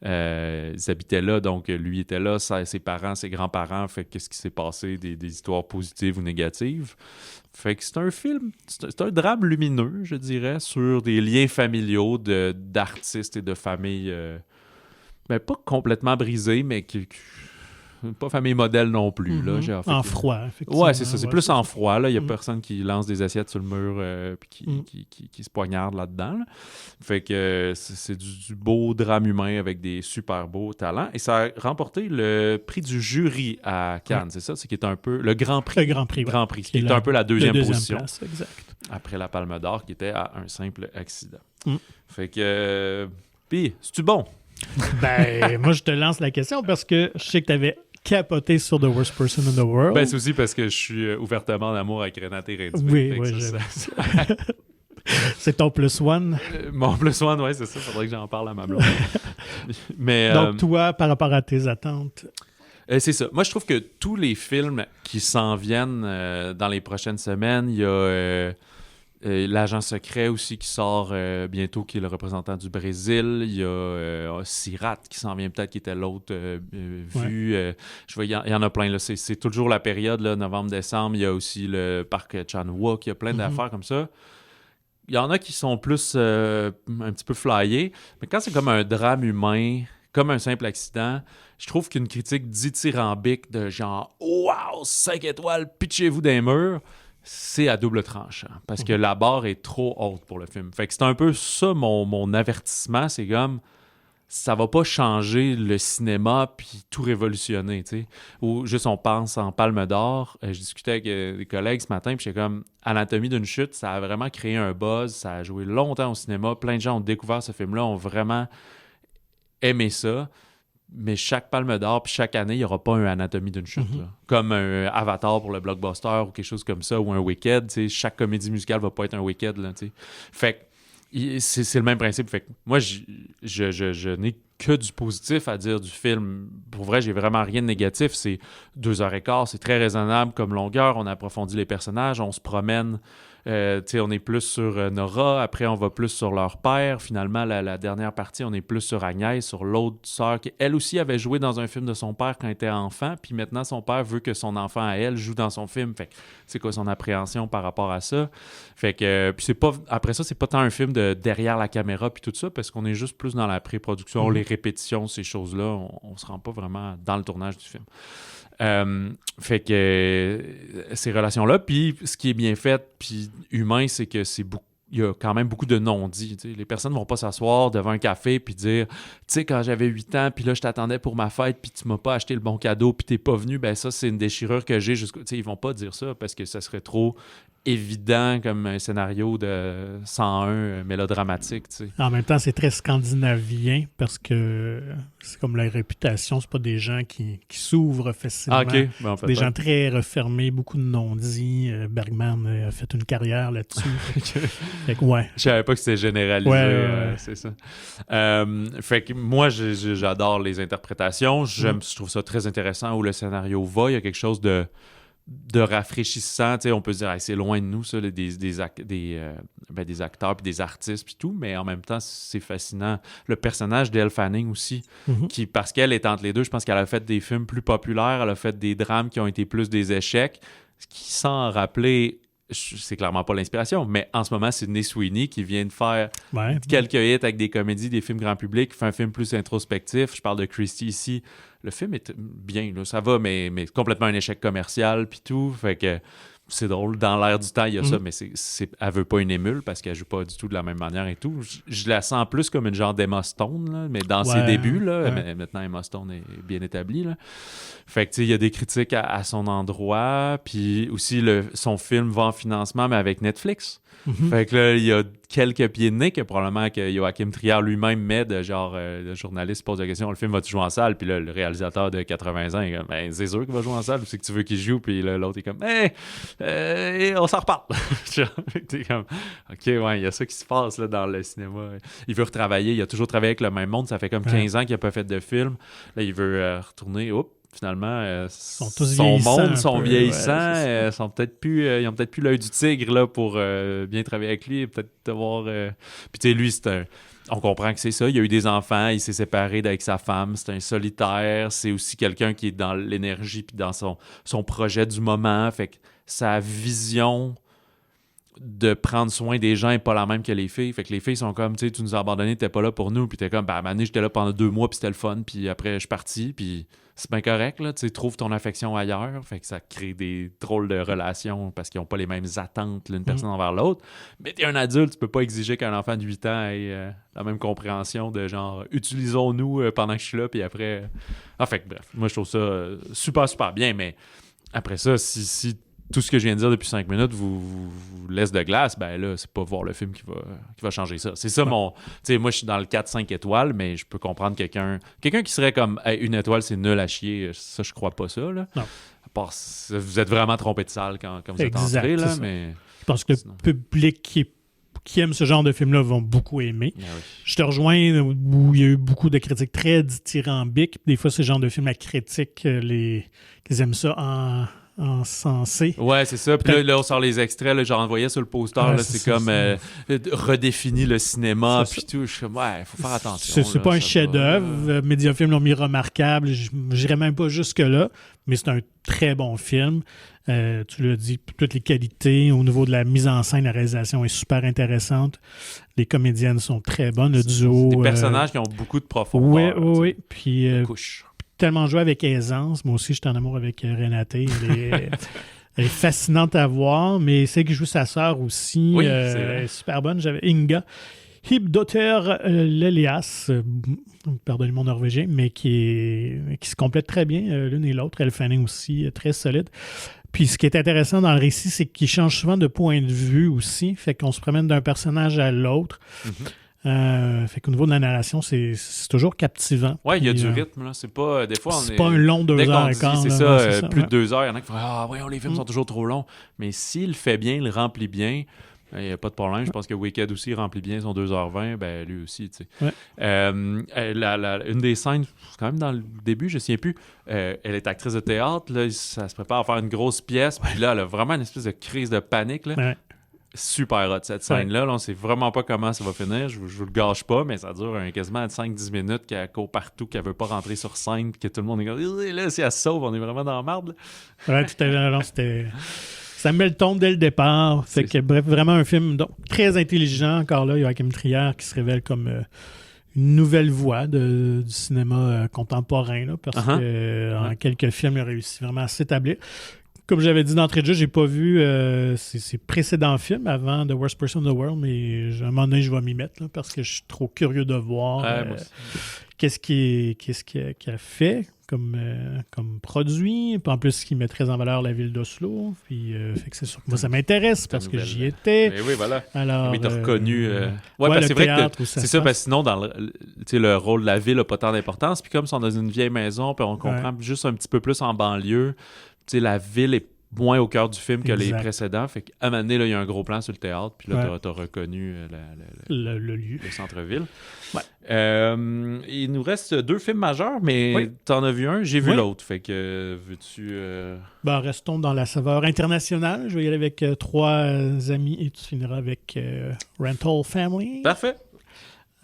ils habitaient là, donc lui était là, ses parents, ses grands-parents, fait qu'est-ce qui s'est passé, des histoires positives ou négatives. Fait que c'est un film, c'est un drame lumineux, je dirais, sur des liens familiaux d'artistes et de familles, pas complètement brisés, mais qui pas famille modèle non plus. Là, en froid, effectivement. Ouais, c'est ça. C'est plus en froid. Il n'y a personne qui lance des assiettes sur le mur et qui se poignarde là-dedans. Là. Fait que c'est du beau drame humain avec des super beaux talents. Et ça a remporté le prix du jury à Cannes, c'est ça? C'est qui est un peu le Grand Prix. Le Grand Prix, Grand Prix, qui est un peu la deuxième position. Place, exact. Après la Palme d'Or, qui était à un simple accident. Fait que... Puis, c'est-tu bon? Moi, je te lance la question parce que je sais que tu avais capoté sur The Worst Person in the World. C'est aussi parce que je suis ouvertement en amour avec Renate Reinsve. Oui, c'est ton plus one. Mon plus one, oui, c'est ça. Faudrait que j'en parle à ma blonde. Mais, donc, toi, par rapport à tes attentes... c'est ça. Moi, je trouve que tous les films qui s'en viennent dans les prochaines semaines, il y a... L'agent secret aussi qui sort bientôt, qui est le représentant du Brésil. Il y a Sirat qui s'en vient peut-être, qui était l'autre vu. Je vois, il y en a plein. Là. C'est toujours la période, là, novembre-décembre. Il y a aussi le parc Chanwok. Il y a plein d'affaires comme ça. Il y en a qui sont plus un petit peu flyés. Mais quand c'est comme un drame humain, comme un simple accident, je trouve qu'une critique dithyrambique de genre « Wow, 5 étoiles, pitchez-vous des murs », c'est à double tranchant. Parce que la barre est trop haute pour le film. Fait que c'est un peu ça mon avertissement. C'est comme, ça va pas changer le cinéma puis tout révolutionner, tu sais. Ou juste on pense en Palme d'Or. Je discutais avec des collègues ce matin puis j'étais comme, Anatomie d'une chute, ça a vraiment créé un buzz. Ça a joué longtemps au cinéma. Plein de gens ont découvert ce film-là, ont vraiment aimé ça. Mais chaque Palme d'Or, puis chaque année, il n'y aura pas un Anatomie d'une chute. Là. Comme un Avatar pour le blockbuster ou quelque chose comme ça, ou un Wicked. Chaque comédie musicale va pas être un Wicked. Là, fait que c'est le même principe. Fait que moi, je n'ai que du positif à dire du film. Pour vrai, j'ai vraiment rien de négatif. C'est 2h15, c'est très raisonnable comme longueur. On approfondit les personnages, on se promène. On est plus sur Nora, après on va plus sur leur père. Finalement, la dernière partie, on est plus sur Agnès, sur l'autre sœur qui, elle aussi, avait joué dans un film de son père quand elle était enfant, puis maintenant, son père veut que son enfant à elle joue dans son film. Fait que c'est quoi son appréhension par rapport à ça? Fait que, puis c'est pas, après ça, c'est pas tant un film de derrière la caméra puis tout ça, parce qu'on est juste plus dans la pré-production, les répétitions, ces choses-là. On se rend pas vraiment dans le tournage du film. Fait que ces relations-là, puis ce qui est bien fait, puis humain, c'est que il y a quand même beaucoup de non-dits. T'sais. Les personnes ne vont pas s'asseoir devant un café puis dire, tu sais, quand j'avais 8 ans, puis là, je t'attendais pour ma fête, puis tu m'as pas acheté le bon cadeau, puis t'es pas venu, ben ça, c'est une déchirure que j'ai jusqu'au... Ils vont pas dire ça parce que ça serait trop évident comme un scénario de 101 mélodramatique. T'sais. En même temps, c'est très scandinavien parce que c'est comme la réputation, c'est pas des gens qui s'ouvrent facilement. Ah, OK. Bon, c'est des gens très refermés, beaucoup de non-dits. Bergman a fait une carrière là-dessus. Fait que, ouais. Je savais pas que c'était généralisé. Ouais. C'est ça. Fait que moi, j'adore les interprétations. Je trouve ça très intéressant où le scénario va. Il y a quelque chose de rafraîchissant, on peut se dire c'est loin de nous ça, des acteurs puis des artistes puis tout, mais en même temps c'est fascinant. Le personnage d'Elle Fanning aussi, qui parce qu'elle est entre les deux, je pense qu'elle a fait des films plus populaires, elle a fait des drames qui ont été plus des échecs, ce qui sans rappeler, c'est clairement pas l'inspiration, mais en ce moment c'est Sydney Sweeney qui vient de faire quelques hits avec des comédies, des films grand public, qui fait un film plus introspectif. Je parle de Christie ici. Le film est bien, là, ça va, mais complètement un échec commercial puis tout. Fait que c'est drôle, dans l'air du temps, il y a ça, mais elle veut pas une émule parce qu'elle joue pas du tout de la même manière et tout. Je la sens plus comme une genre d'Emma Stone, là, mais dans ses débuts, là, mais maintenant Emma Stone est bien établie. Là. Fait que, il y a des critiques à son endroit, puis aussi son film va en financement, mais avec Netflix. Fait que là, il y a quelques pieds de nez que probablement que Joachim Trier lui-même met de genre, le journaliste pose la question, le film va-tu jouer en salle? Puis là, le réalisateur de 80 ans, il est comme, ben, c'est sûr qu'il va jouer en salle, ou c'est que tu veux qu'il joue? Puis là, l'autre est comme, on s'en reparle. T'es comme, OK, ouais, il y a ça qui se passe là, dans le cinéma. Il veut retravailler, il a toujours travaillé avec le même monde, ça fait comme 15 ans qu'il n'a pas fait de film. Là, il veut retourner, finalement, son monde sont vieillissants, sont peut-être plus, ils ont peut-être plus l'œil du tigre là, pour bien travailler avec lui, peut-être devoir... Puis tu sais, lui, on comprend que c'est ça, il a eu des enfants, il s'est séparé d'avec sa femme, c'est un solitaire, c'est aussi quelqu'un qui est dans l'énergie puis dans son projet du moment, fait que sa vision de prendre soin des gens n'est pas la même que les filles. Fait que les filles sont comme, tu sais, tu nous as abandonnés, t'étais pas là pour nous, puis t'es comme, ben, à un moment donné, j'étais là pendant 2 mois, puis c'était le fun, puis après, je suis parti, puis c'est bien correct, là, tu sais, trouve ton affection ailleurs. Fait que ça crée des drôles de relations parce qu'ils n'ont pas les mêmes attentes l'une personne envers l'autre. Mais t'es un adulte, tu peux pas exiger qu'un enfant de 8 ans ait la même compréhension de genre, utilisons-nous pendant que je suis là, puis après... Fait que bref, moi, je trouve ça super, super bien, mais après ça, si tout ce que je viens de dire depuis 5 minutes vous laisse de glace, ben là, c'est pas voir le film qui va changer ça. C'est ça mon... Tu sais, moi, je suis dans le 4-5 étoiles, mais je peux comprendre quelqu'un qui serait comme hey, 1 étoile, c'est nul à chier. Ça, je crois pas ça, là. Non. À part, vous êtes vraiment trompé de salle quand vous êtes entré, là, mais... Je pense que le public qui aime ce genre de film-là vont beaucoup aimer. Oui. Je te rejoins où il y a eu beaucoup de critiques très dithyrambiques. Des fois, ce genre de film, la critique, qu'ils aiment ça encensé. Ouais, c'est ça. Puis là, on sort les extraits, là, j'en voyais sur le poster, là, c'est comme redéfini le cinéma, puis tout. Je suis comme, ouais, il faut faire attention. C'est pas un chef-d'œuvre. Mediafilm l'ont mis remarquable. Je n'irais même pas jusque-là, mais c'est un très bon film. Tu l'as dit, toutes les qualités. Au niveau de la mise en scène, la réalisation est super intéressante. Les comédiennes sont très bonnes. Le duo. Des personnages qui ont beaucoup de profondeur. Oui. Puis, couche. Tellement joué avec aisance. Moi aussi, j'étais en amour avec Renate. Elle est fascinante à voir, mais celle qui joue sa sœur aussi, oui, est super bonne. J'avais Inga Hibdotter Lelias, pardonnez mon norvégien, mais qui se complète très bien l'une et l'autre. Elle Fanning aussi, très solide. Puis ce qui est intéressant dans le récit, c'est qu'il change souvent de point de vue aussi. Fait qu'on se promène d'un personnage à l'autre. Fait qu'au niveau de la narration, c'est toujours captivant. Oui, il y a du rythme. Là. C'est pas, des fois, c'est pas un long 2 heures et quart. C'est ça, plus de 2 heures. Il y en a qui font les films sont toujours trop longs. Mais s'il fait bien, il remplit bien, il n'y a pas de problème. Je pense que Wicked aussi remplit bien son 2h20. Ben, lui aussi, tu sais. Une des scènes, quand même dans le début, je ne me souviens plus, elle est actrice de théâtre. Là, ça se prépare à faire une grosse pièce. Puis là, elle a vraiment une espèce de crise de panique. Là. Super hot, cette scène-là. Là, on ne sait vraiment pas comment ça va finir. Je vous le gâche pas, mais ça dure quasiment 5-10 minutes qu'elle court partout, qu'elle veut pas rentrer sur scène, que tout le monde est comme là, si elle se sauve, on est vraiment dans la merde. Ouais, tout à fait. Ça met le ton dès le départ. Fait que, bref, vraiment un film très intelligent. Encore là, il y a Joachim Trier qui se révèle comme une nouvelle voie du cinéma contemporain, là, parce que en quelques films, il a réussi vraiment à s'établir. Comme j'avais dit d'entrée de jeu, j'ai pas vu ses précédents films avant The Worst Person in the World, mais à un moment donné, je vais m'y mettre là, parce que je suis trop curieux de voir qu'est-ce qu'il a fait comme produit. Puis en plus, ce qui met très en valeur la ville d'Oslo. Puis fait que c'est sûr que moi, ça m'intéresse parce que j'y étais. Mais oui, voilà. Alors, mais t'as reconnu. Parce que c'est vrai que c'est ça, parce que sinon, dans le rôle de la ville n'a pas tant d'importance. Puis comme ils sont dans une vieille maison, puis on comprend juste un petit peu plus en banlieue. Tu sais, la ville est moins au cœur du film que les précédents. Fait qu'à un moment donné, il y a un gros plan sur le théâtre, puis là, t'as reconnu le lieu. Le centre-ville. Il nous reste 2 films majeurs, mais t'en as vu un, j'ai vu l'autre. Fait que veux-tu... restons dans la saveur internationale. Je vais y aller avec 3 amis et tu finiras avec Rental Family. Parfait.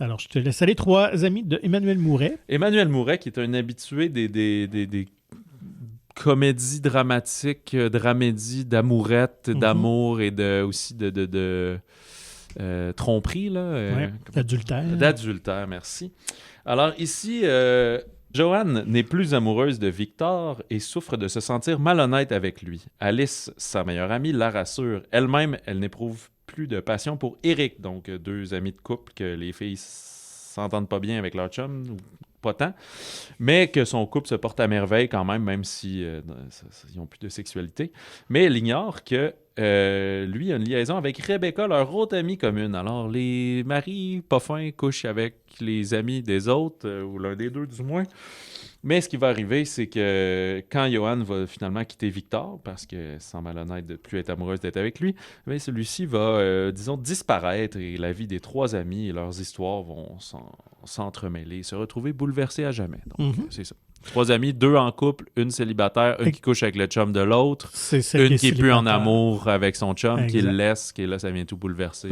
Alors, je te laisse aller. 3 amis de Emmanuel Mouret. Emmanuel Mouret, qui est un habitué des comédies dramatiques, dramédies d'amourette, d'amour et aussi de tromperie, là. D'adultère, merci. Alors ici, Joanne n'est plus amoureuse de Victor et souffre de se sentir malhonnête avec lui. Alice, sa meilleure amie, la rassure. Elle-même, elle n'éprouve plus de passion pour Eric, donc 2 amis de couple que les filles s'entendent pas bien avec leur chum, ou pas tant, mais que son couple se porte à merveille quand même si ils n'ont plus de sexualité. Mais elle ignore que lui a une liaison avec Rebecca, leur autre amie commune. Alors, les maris pas fins couchent avec les amis des autres, ou l'un des deux du moins. Mais ce qui va arriver, c'est que quand Johan va finalement quitter Victor, parce que c'est malhonnête de ne plus être amoureuse d'être avec lui, mais celui-ci va, disparaître et la vie des 3 amis et leurs histoires vont s'entremêler, se retrouver bouleversés à jamais. Donc, c'est ça. 3 amis, 2 en couple, une célibataire, une qui couche avec le chum de l'autre, une qui est plus en amour avec son chum, qui le laisse, qui est là, ça vient tout bouleverser.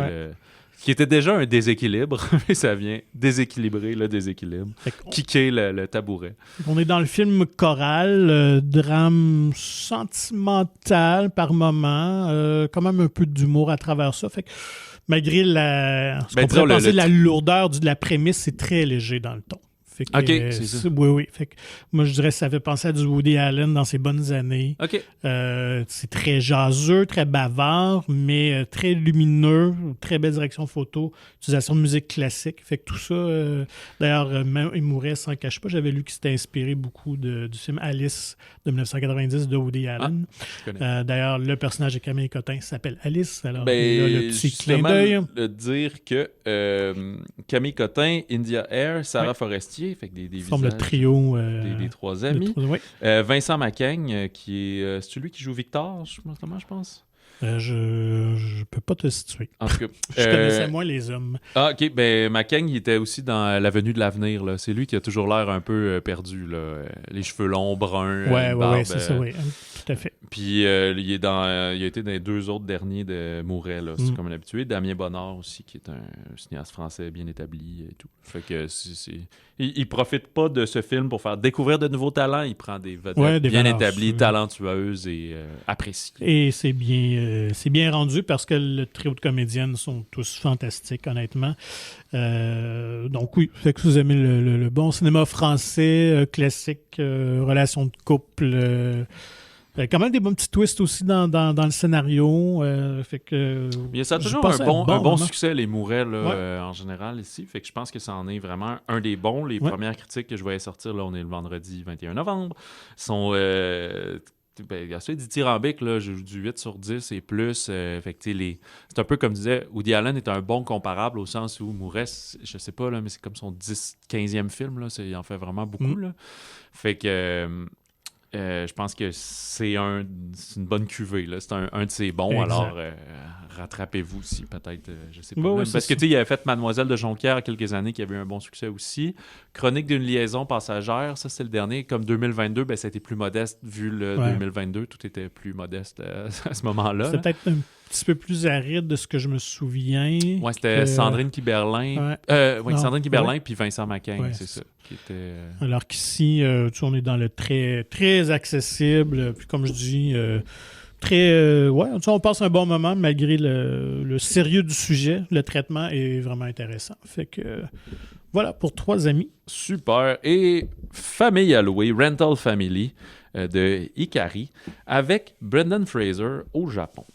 Qui était déjà un déséquilibre, mais ça vient déséquilibrer le déséquilibre, kicker le tabouret. On est dans le film choral, drame sentimental par moment, quand même un peu d'humour à travers ça. Fait que, malgré ce qu'on pourrait penser de la lourdeur de la prémisse, c'est très léger dans le ton. Fait que, c'est ça. Oui. Fait que, moi, je dirais que ça fait penser à du Woody Allen dans ses bonnes années. C'est très jaseux, très bavard, mais très lumineux, très belle direction photo, utilisation de musique classique. Fait que tout ça, d'ailleurs, même il mourait s'en cache pas. J'avais lu qu'il s'était inspiré beaucoup du film Alice de 1990 de Woody Allen. D'ailleurs, le personnage de Camille Cotin s'appelle Alice. Alors, il a le petit clin d'œil. De dire que Camille Cotin, India Air, Sarah Forestier, fait que des forme le trio des 3 amis. Vincent Macaigne, qui est celui qui joue Victor, je pense. Je peux pas te situer. En tout cas, Je connaissais moins les hommes. Ah, OK. Ben, McCain, il était aussi dans L'Avenue de l'avenir. Là. C'est lui qui a toujours l'air un peu perdu. Là. Les cheveux longs, bruns, Ouais, c'est ça, oui. Tout à fait. Puis il a été dans les 2 autres derniers de Mouret, là, c'est comme l'habitué. Damien Bonnard aussi, qui est un cinéaste français bien établi et tout. Fait que il profite pas de ce film pour faire découvrir de nouveaux talents. Il prend des vedettes bien établies, talentueuses et appréciées. Et c'est bien rendu parce que le trio de comédiennes sont tous fantastiques, honnêtement. Donc oui, fait que vous aimez le bon cinéma français, classique, relations de couple... quand même des bons petits twists aussi dans le scénario. Fait que, mais ça a toujours un bon succès, les Mouret, là, en général, ici. Fait que je pense que ça en est vraiment un des bons. Les premières critiques que je voyais sortir, là, on est le vendredi 21 novembre, sont assez dithyrambiques. Là, j'ai du 8 sur 10 et plus. Fait que, c'est un peu comme disait, Woody Allen est un bon comparable au sens où Mouret, je sais pas, là, mais c'est comme son 15e film. Là, il en fait vraiment beaucoup. Là. Fait que... je pense que c'est une bonne cuvée. Là. C'est un de ses bons. Exact. Alors, rattrapez-vous aussi, peut-être. Je sais pas. Oui, parce que il avait fait Mademoiselle de Jonquière il y a quelques années qui avait eu un bon succès aussi. Chronique d'une liaison passagère, ça c'est le dernier. Comme 2022, ben, ça a été plus modeste vu le 2022. Tout était plus modeste à ce moment-là. C'est peut-être un petit peu plus aride de ce que je me souviens. Oui, c'était Sandrine Kiberlin. Sandrine Kiberlin puis Vincent Macaigne, c'est ça. Qui était, Alors qu'ici, on est dans le très, très accessible. Puis comme je dis, on passe un bon moment malgré le sérieux du sujet. Le traitement est vraiment intéressant. Fait que voilà, pour 3 amis. Super. Et Famille allouée, Rental Family de Ikari, avec Brendan Fraser au Japon.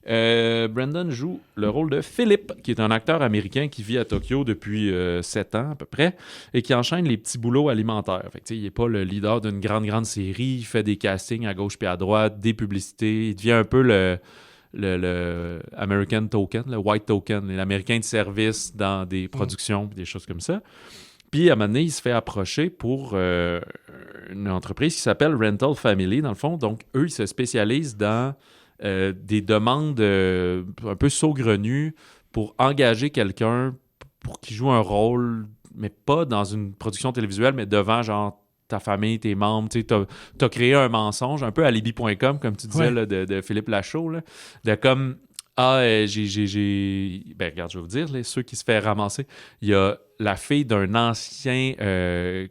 Brendan joue le rôle de Philip, qui est un acteur américain qui vit à Tokyo depuis 7 ans à peu près et qui enchaîne les petits boulots alimentaires. Fait que, il n'est pas le leader d'une grande série, il fait des castings à gauche puis à droite, des publicités, il devient un peu le American Token, le White Token, l'Américain de service dans des productions, des choses comme ça. Puis à un moment donné, il se fait approcher pour une entreprise qui s'appelle Rental Family, dans le fond. Donc, eux, ils se spécialisent dans des demandes un peu saugrenues pour engager quelqu'un pour qu'il joue un rôle, mais pas dans une production télévisuelle, mais devant genre ta famille, tes membres. Tu as créé un mensonge, un peu alibi.com, comme tu disais, là, de Philippe Lachaud, là, de comme regarde, je vais vous dire, ceux qui se fait ramasser, il y a la fille d'un ancien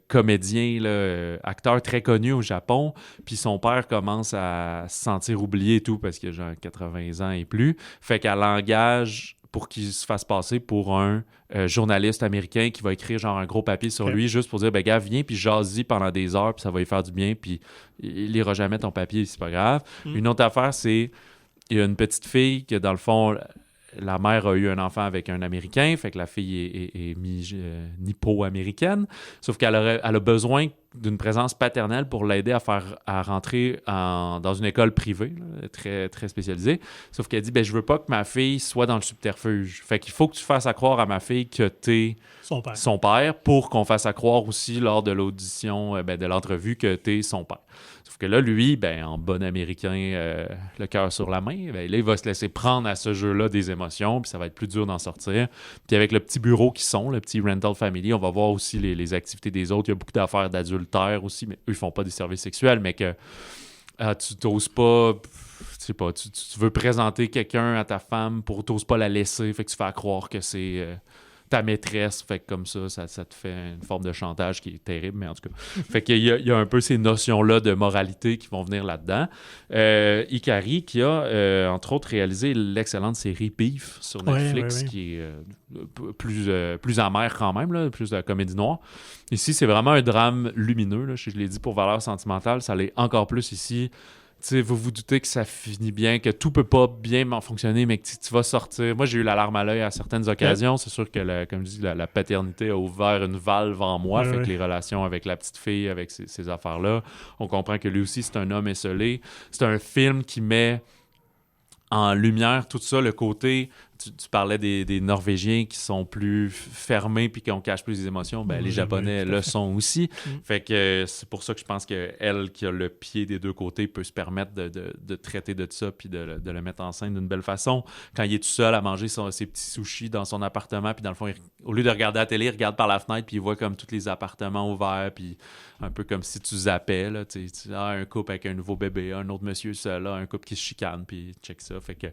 comédien, là, acteur très connu au Japon, puis son père commence à se sentir oublié et tout, parce qu'il a genre 80 ans et plus. Fait qu'elle engage pour qu'il se fasse passer pour un journaliste américain qui va écrire genre un gros papier sur lui, juste pour dire, gars, viens, puis jase-y pendant des heures, puis ça va lui faire du bien, puis il lira jamais ton papier, c'est pas grave. Une autre affaire, c'est il y a une petite fille que, dans le fond, la mère a eu un enfant avec un Américain, fait que la fille est nippo-américaine, sauf qu'elle a besoin d'une présence paternelle pour l'aider à rentrer dans une école privée, là, très, très spécialisée. Sauf qu'elle dit, je veux pas que ma fille soit dans le subterfuge. Fait qu'il faut que tu fasses à croire à ma fille que t'es son père pour qu'on fasse à croire aussi lors de l'audition, de l'entrevue, que t'es son père. Sauf que là, lui, en bon américain, le cœur sur la main, là, il va se laisser prendre à ce jeu-là des émotions, puis ça va être plus dur d'en sortir. Puis avec le petit bureau le petit Rental Family, on va voir aussi les activités des autres. Il y a beaucoup d'affaires d'adultère aussi, mais eux, ils font pas des services sexuels, mais que tu t'oses pas... Tu veux présenter quelqu'un à ta femme pour t'oses pas la laisser, fait que tu fais à croire que c'est... ta maîtresse, fait que comme ça te fait une forme de chantage qui est terrible, mais en tout cas. Fait qu'il y a un peu ces notions-là de moralité qui vont venir là-dedans. Ikari, qui a, entre autres, réalisé l'excellente série Beef sur Netflix, qui est plus amère quand même, là, plus de la comédie noire. Ici, c'est vraiment un drame lumineux. Là, je l'ai dit pour valeur sentimentale, ça l'est encore plus ici. Vous vous doutez que ça finit bien, que tout peut pas bien fonctionner, mais que tu vas sortir. Moi, j'ai eu la larme à l'œil à certaines occasions. C'est sûr que, comme je dis, la paternité a ouvert une valve en moi. Fait que les relations avec la petite fille, avec ces affaires-là, on comprend que lui aussi, c'est un homme esseulé. C'est un film qui met en lumière tout ça, le côté tu parlais des Norvégiens qui sont plus fermés puis qui cachent plus les émotions. Ben, les Japonais le sont aussi. Fait que c'est pour ça que je pense qu'elle, qui a le pied des deux côtés, peut se permettre de traiter de ça puis de le mettre en scène d'une belle façon. Quand il est tout seul à manger ses petits sushis dans son appartement, puis dans le fond, au lieu de regarder la télé, il regarde par la fenêtre puis il voit comme tous les appartements ouverts, puis un peu comme si tu zappais, là, un couple avec un nouveau bébé, un autre monsieur seul, là, un couple qui se chicane, puis check ça. Fait que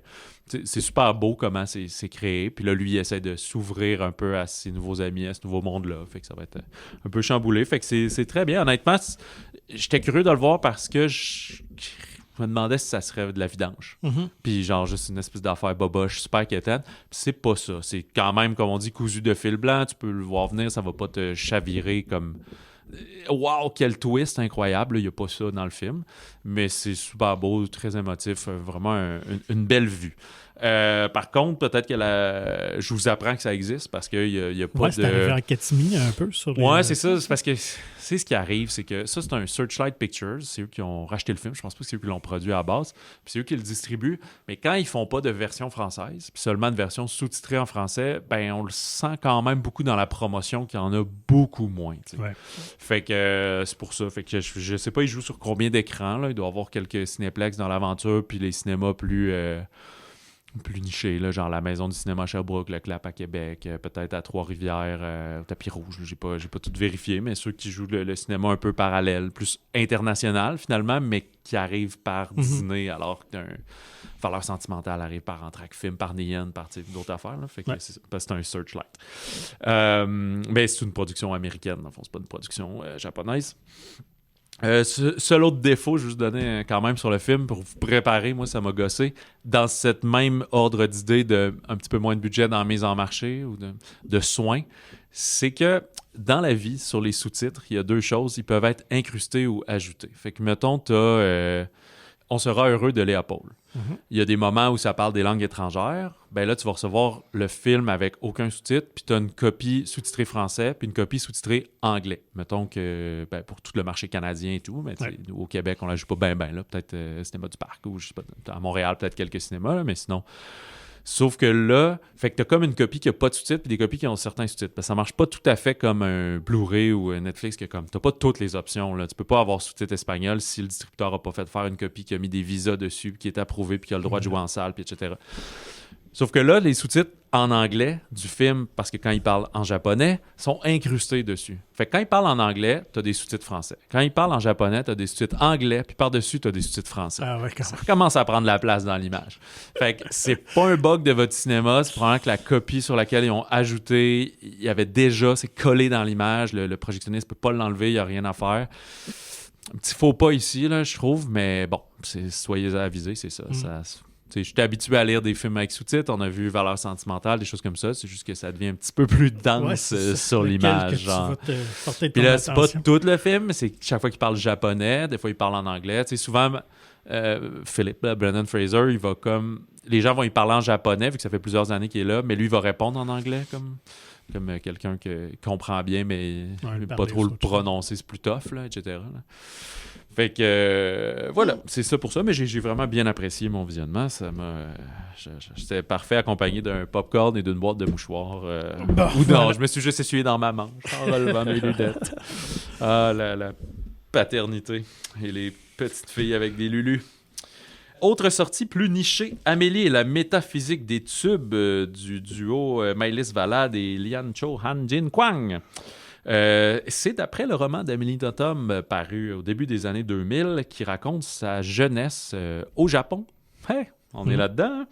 c'est super beau comment c'est créé. Puis là, lui, il essaie de s'ouvrir un peu à ses nouveaux amis, à ce nouveau monde-là. Fait que ça va être un peu chamboulé. Fait que c'est très bien. Honnêtement, j'étais curieux de le voir parce que je me demandais si ça serait de la vidange. Puis genre, juste une espèce d'affaire boboche, super quétaine. Puis c'est pas ça. C'est quand même, comme on dit, cousu de fil blanc. Tu peux le voir venir, ça va pas te chavirer comme... Wow, quel twist incroyable, il n'y a pas ça dans le film, mais c'est super beau, très émotif, vraiment une belle vue. Par contre, peut-être que je vous apprends que ça existe parce qu'il n'y a pas de... c'est arrivé en catimini un peu sur les... Ouais, c'est ça, c'est parce que c'est ce qui arrive, c'est que ça, c'est un Searchlight Pictures, c'est eux qui ont racheté le film, je pense pas que c'est eux qui l'ont produit à la base, puis c'est eux qui le distribuent, mais quand ils font pas de version française, puis seulement de version sous-titrée en français, ben on le sent quand même beaucoup dans la promotion qu'il y en a beaucoup moins, tu sais. Ouais. Fait que c'est pour ça, fait que je sais pas, ils jouent sur combien d'écrans, là, il doit y avoir quelques cinéplex dans l'aventure, puis les cinémas plus nichés, là, genre la Maison du cinéma à Sherbrooke, le Clap à Québec, peut-être à Trois-Rivières, au Tapis Rouge. J'ai pas tout vérifié, mais ceux qui jouent le cinéma un peu parallèle, plus international finalement, mais qui arrivent par Disney, alors qu'un Valeur sentimentale arrive par Entraque Film, par Neon, par d'autres affaires. Là, fait que c'est un Searchlight. Mais c'est une production américaine, en fond, c'est pas une production japonaise. Seul autre défaut, je vais juste donner quand même sur le film pour vous préparer, moi ça m'a gossé, dans cette même ordre d'idée de un petit peu moins de budget dans la mise en marché ou de soins, c'est que dans la vie, sur les sous-titres, il y a deux choses, ils peuvent être incrustés ou ajoutés. Fait que mettons, On sera heureux de Léopold. Il y a des moments où ça parle des langues étrangères. Ben là, tu vas recevoir le film avec aucun sous-titre, puis tu as une copie sous-titrée français, puis une copie sous-titrée anglais. Mettons que pour tout le marché canadien et tout, mais au Québec, on la joue pas bien, là. Peut-être Cinéma du Parc, ou je sais pas, à Montréal, peut-être quelques cinémas, là, mais sinon... Sauf que là, fait que t'as comme une copie qui a pas de sous-titres puis des copies qui ont certains sous-titres. Parce que ça marche pas tout à fait comme un Blu-ray ou un Netflix que comme t'as pas toutes les options. Là. Tu peux pas avoir sous-titres espagnol si le distributeur a pas fait faire une copie qui a mis des visas dessus, puis qui est approuvée, puis qui a le droit de jouer en salle, puis etc. Sauf que là, les sous-titres en anglais du film, parce que quand ils parlent en japonais, sont incrustés dessus. Fait que quand ils parlent en anglais, t'as des sous-titres français. Quand ils parlent en japonais, t'as des sous-titres anglais, puis par-dessus, t'as des sous-titres français. Ah ouais, ça commence à prendre la place dans l'image. Fait que c'est pas un bug de votre cinéma, c'est probablement que la copie sur laquelle ils ont ajouté, il y avait déjà, c'est collé dans l'image, le projectionniste peut pas l'enlever, il y a rien à faire. Un petit faux pas ici, là, je trouve, mais bon, soyez avisés, c'est ça. J'étais habitué à lire des films avec sous-titres. On a vu Valeur sentimentale, des choses comme ça. C'est juste que ça devient un petit peu plus dense sur l'image. Puis là, c'est pas tout le film, c'est chaque fois qu'il parle japonais, des fois il parle en anglais. Souvent, Philippe, Brendan Fraser, il va comme... Les gens vont y parler en japonais, vu que ça fait plusieurs années qu'il est là, mais lui, il va répondre en anglais comme quelqu'un qui comprend bien, mais pas trop le prononcer, c'est plus tough, là, etc. Là. Fait que voilà, c'est ça pour ça, mais j'ai vraiment bien apprécié mon visionnement. J'étais parfait accompagné d'un popcorn et d'une boîte de mouchoirs. Je me suis juste essuyé dans ma manche en relevant mes lunettes. Ah, la paternité et les petites filles avec des lulus. Autre sortie plus nichée, Amélie et la métaphysique des tubes du duo Maëlys Valade et Lian Cho Han Jin Kwang. C'est d'après le roman d'Amélie Nothomb paru au début des années 2000 qui raconte sa jeunesse au Japon. Hey, on est là-dedans. Hein?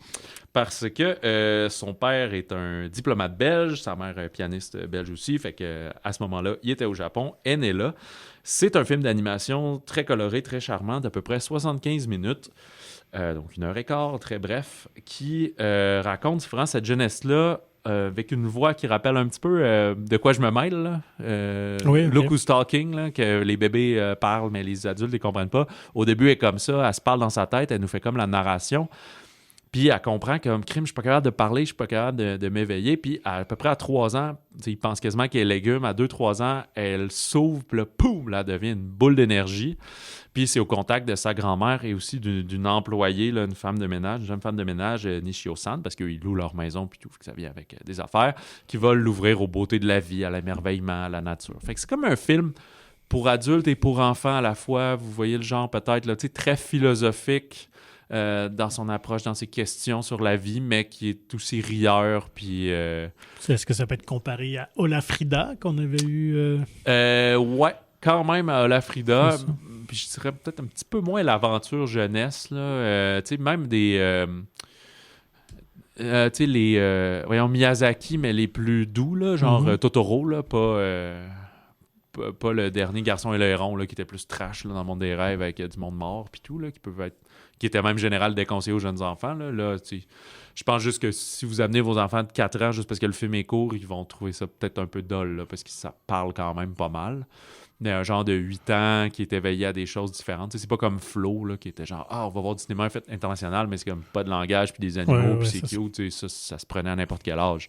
Parce que son père est un diplomate belge, sa mère est pianiste belge aussi, fait que à ce moment-là, il était au Japon, elle est née là. C'est un film d'animation très coloré, très charmant, d'à peu près 75 minutes. Donc 1h15, très bref, qui raconte vraiment cette jeunesse-là avec une voix qui rappelle un petit peu de quoi je me mêle. Là. Look Who's Talking, là, que les bébés parlent, mais les adultes ne les comprennent pas. Au début, elle est comme ça, elle se parle dans sa tête, elle nous fait comme la narration. Puis elle comprend que comme crime, je suis pas capable de parler, je suis pas capable de m'éveiller. Puis à peu près à 3 ans, il pense quasiment qu'elle est légume. À 2-3 ans, elle s'ouvre, puis là, poum, là, elle devient une boule d'énergie. Puis c'est au contact de sa grand-mère et aussi d'une employée, là, une femme de ménage, une jeune femme de ménage, Nishio-san, parce qu'ils louent leur maison, puis tout, fait que ça vient avec des affaires, qui va l'ouvrir aux beautés de la vie, à l'émerveillement, à la nature. Fait que c'est comme un film pour adultes et pour enfants à la fois. Vous voyez le genre peut-être, là, très philosophique, dans son approche, dans ses questions sur la vie, mais qui est aussi rieur. Puis, Est-ce que ça peut être comparé à Olafrida qu'on avait eu? Ouais, quand même à Olafrida. Puis je dirais peut-être un petit peu moins l'aventure jeunesse. Là. Même des... voyons, Miyazaki, mais les plus doux, là, genre Totoro, là, pas le dernier Garçon et le héron, là, qui était plus trash là, dans le monde des rêves avec du monde mort puis tout, là, qui était même général déconseillé aux jeunes enfants. Là, je pense juste que si vous amenez vos enfants de 4 ans juste parce que le film est court, ils vont trouver ça peut-être un peu dull, là, parce que ça parle quand même pas mal. Mais un genre de 8 ans qui est éveillé à des choses différentes. T'sais, c'est pas comme Flo, là, qui était genre « Ah, on va voir du cinéma international, mais c'est comme pas de langage puis des animaux, puis c'est cute. » Ça se prenait à n'importe quel âge.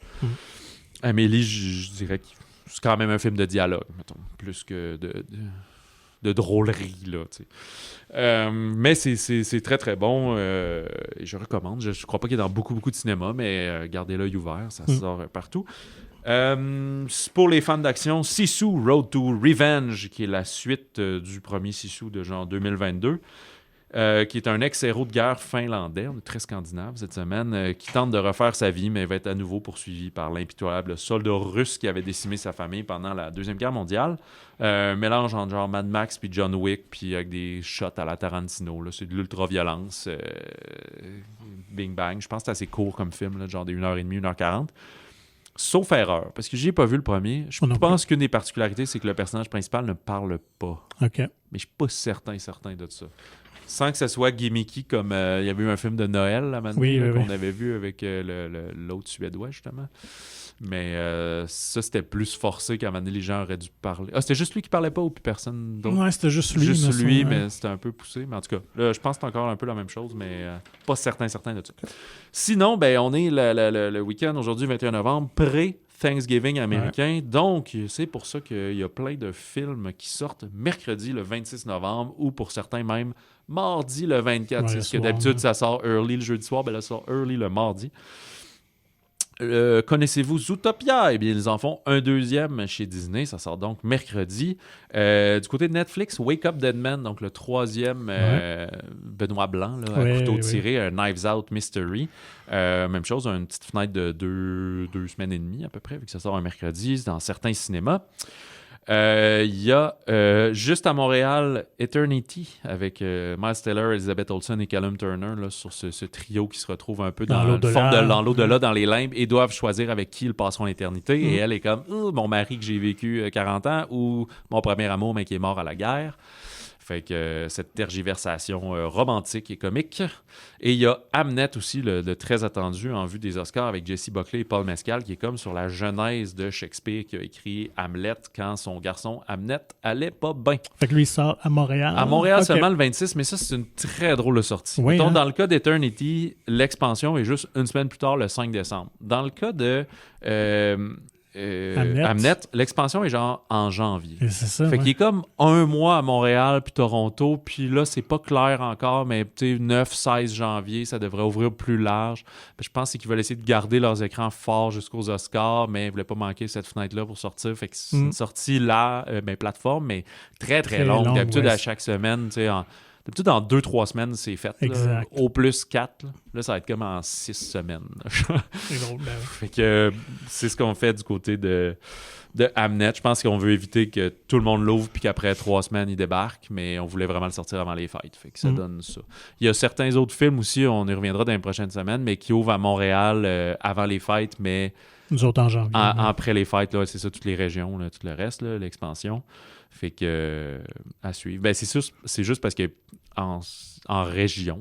Amélie, je dirais que c'est quand même un film de dialogue, mettons, plus que de drôlerie, là, mais c'est très, très bon. Et je recommande. Je crois pas qu'il est dans beaucoup, beaucoup de cinéma, mais gardez l'œil ouvert. Ça sort partout. Pour les fans d'action, Sisu Road to Revenge, qui est la suite du premier Sisu de genre 2022. Qui est un ex-héros de guerre finlandais, on est très scandinave cette semaine, qui tente de refaire sa vie, mais va être à nouveau poursuivi par l'impitoyable soldat russe qui avait décimé sa famille pendant la Deuxième Guerre mondiale. Mélange entre genre Mad Max puis John Wick, puis avec des shots à la Tarantino. Là. C'est de l'ultra-violence. Bing bang. Je pense que c'est assez court comme film, là, genre des 1h30, 1h40. Sauf erreur, parce que j'y ai pas vu le premier. Je pense qu'une des particularités, c'est que le personnage principal ne parle pas. OK. Mais je suis pas certain de ça. Sans que ce soit gimmicky, comme il y avait eu un film de Noël là, maintenant, qu'on avait vu avec l'autre Suédois, justement. Mais ça, c'était plus forcé qu'à un moment donné, les gens auraient dû parler. Ah, c'était juste lui qui parlait pas ou plus personne d'autre? Ouais, c'était juste lui. Juste lui, mais c'était un peu poussé. Mais en tout cas, là, je pense que c'est encore un peu la même chose, mais pas certain de ça. Sinon, ben, on est le week-end, aujourd'hui, 21 novembre, pré-Thanksgiving américain. Donc, c'est pour ça qu'il y a plein de films qui sortent mercredi, le 26 novembre, ou pour certains même mardi, le 24. Ouais, c'est que d'habitude, ça sort early le jeudi soir, ben là, ça sort early le mardi. Connaissez-vous Zootopia? Eh bien, ils en font un deuxième chez Disney. Ça sort donc mercredi. Du côté de Netflix, Wake Up Dead Man, donc le troisième Benoît Blanc, là, à couteau tiré, un Knives Out Mystery. Même chose, une petite fenêtre de deux semaines et demie à peu près, vu que ça sort un mercredi dans certains cinémas. Il y a juste à Montréal Eternity avec Miles Teller, Elizabeth Olsen et Callum Turner là, sur ce trio qui se retrouve un peu dans l'au-delà, dans les limbes et doivent choisir avec qui ils passeront l'éternité. Et elle est comme mon mari que j'ai vécu 40 ans ou mon premier amour mais qui est mort à la guerre. Fait que cette tergiversation romantique et comique. Et il y a Hamnet aussi, le très attendu en vue des Oscars avec Jessie Buckley et Paul Mescal, qui est comme sur la genèse de Shakespeare qui a écrit Hamlet quand son garçon Hamnet allait pas bien. Fait que lui, il sort à Montréal. À Montréal seulement le 26, mais ça, c'est une très drôle de sortie. Oui, Dans le cas d'Eternity, l'expansion est juste une semaine plus tard, le 5 décembre. Dans le cas de... Hamnet, l'expansion est genre en janvier. Et c'est ça, fait qu'il est comme un mois à Montréal puis Toronto, puis là, c'est pas clair encore, mais 9-16 janvier, ça devrait ouvrir plus large. Puis je pense qu'ils veulent essayer de garder leurs écrans forts jusqu'aux Oscars, mais ils voulaient pas manquer cette fenêtre-là pour sortir. Fait que c'est une sortie là, plateforme, mais très, très longue. D'habitude, à chaque semaine, tu sais, d'habitude, en 2-3 semaines, c'est fait. Là, au plus 4. Là, ça va être comme en 6 semaines. C'est drôle, ben. Fait que c'est ce qu'on fait du côté de Hamnet. Je pense qu'on veut éviter que tout le monde l'ouvre puis qu'après 3 semaines, il débarque, mais on voulait vraiment le sortir avant les fêtes. Fait que ça donne ça. Il y a certains autres films aussi, on y reviendra dans les prochaines semaines, mais qui ouvrent à Montréal avant les fêtes, mais... Nous autres en janvier. Après les fêtes, là, c'est ça, toutes les régions, là, tout le reste, là, l'expansion. Fait que à suivre. Ben, c'est juste parce que en région,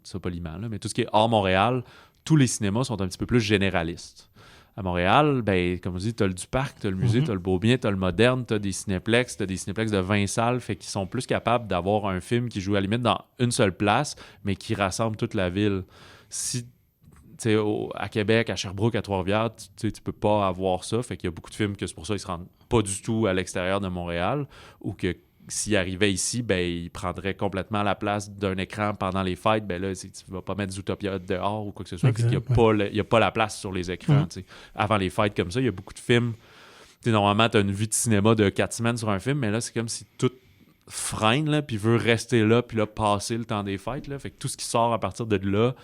c'est poliment, là, mais tout ce qui est hors Montréal, tous les cinémas sont un petit peu plus généralistes. À Montréal, ben, comme on dit, t'as le Duparc, t'as le musée, t'as le Beaubien, t'as le Moderne, t'as des cinéplexes de 20 salles, fait qu'ils sont plus capables d'avoir un film qui joue à la limite dans une seule place, mais qui rassemble toute la ville. Si à Québec, à Sherbrooke, à Trois-Rivières, tu peux pas avoir ça. Fait qu'il y a beaucoup de films que c'est pour ça qu'ils se rendent pas du tout à l'extérieur de Montréal, ou que s'ils arrivaient ici, ben ils prendraient complètement la place d'un écran pendant les fêtes. Ben là, tu vas pas mettre Zootopia dehors ou quoi que ce soit. Exact, il n'y a pas la place sur les écrans. Avant les fêtes comme ça, il y a beaucoup de films. Normalement, tu as une vue de cinéma de 4 semaines sur un film, mais là, c'est comme si tout freine, là, puis veut rester là, puis là, passer le temps des fêtes. Là. Fait que tout ce qui sort à partir de là,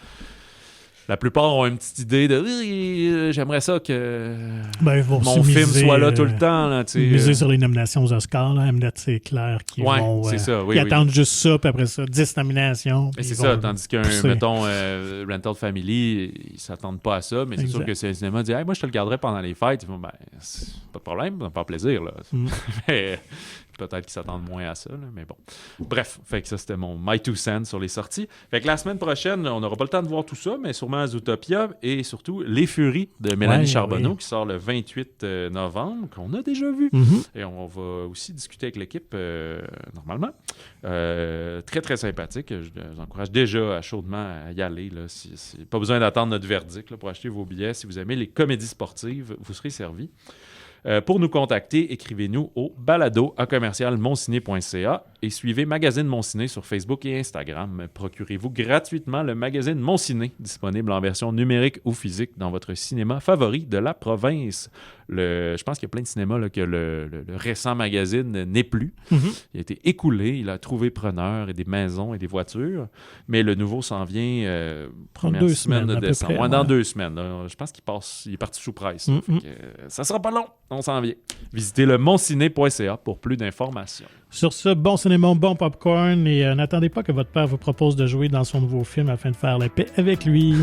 la plupart ont une petite idée de j'aimerais ça que mon film soit là tout le temps. Là, miser sur les nominations aux Oscars, là, Mnet, c'est clair qu'ils vont ils attendent juste ça, puis après ça, 10 nominations. Mais c'est ça, tandis qu'un, mettons, Rental Family, ils s'attendent pas à ça, mais c'est sûr que si un cinéma dit moi je te le garderai pendant les fêtes, ils vont c'est pas de problème, ça va me faire plaisir. Là. Mais peut-être qu'ils s'attendent moins à ça, là, mais bon. Bref, fait que ça, c'était mon My Two Cents sur les sorties. Fait que la semaine prochaine, on n'aura pas le temps de voir tout ça, mais sûrement Zootopia et surtout Les Furies de Mélanie Charbonneau qui sort le 28 novembre, qu'on a déjà vu. Et on va aussi discuter avec l'équipe normalement. Très, très sympathique. Je vous encourage déjà chaudement à y aller. Là, pas besoin d'attendre notre verdict là, pour acheter vos billets. Si vous aimez les comédies sportives, vous serez servis. Pour nous contacter, écrivez-nous au balado@monciné.ca et suivez Magazine Monciné sur Facebook et Instagram. Procurez-vous gratuitement le magazine Monciné, disponible en version numérique ou physique dans votre cinéma favori de la province. Je pense qu'il y a plein de cinémas là, que le récent magazine n'est plus. Il a été écoulé, il a trouvé preneur et des maisons et des voitures, mais le nouveau s'en vient première semaine de décembre. Dans 2 semaines. Là. Je pense il est parti sous presse. Ça sera pas long. On s'en vient. Visitez le monciné.ca pour plus d'informations. Sur ce, bon cinéma, bon popcorn, et n'attendez pas que votre père vous propose de jouer dans son nouveau film afin de faire la paix avec lui.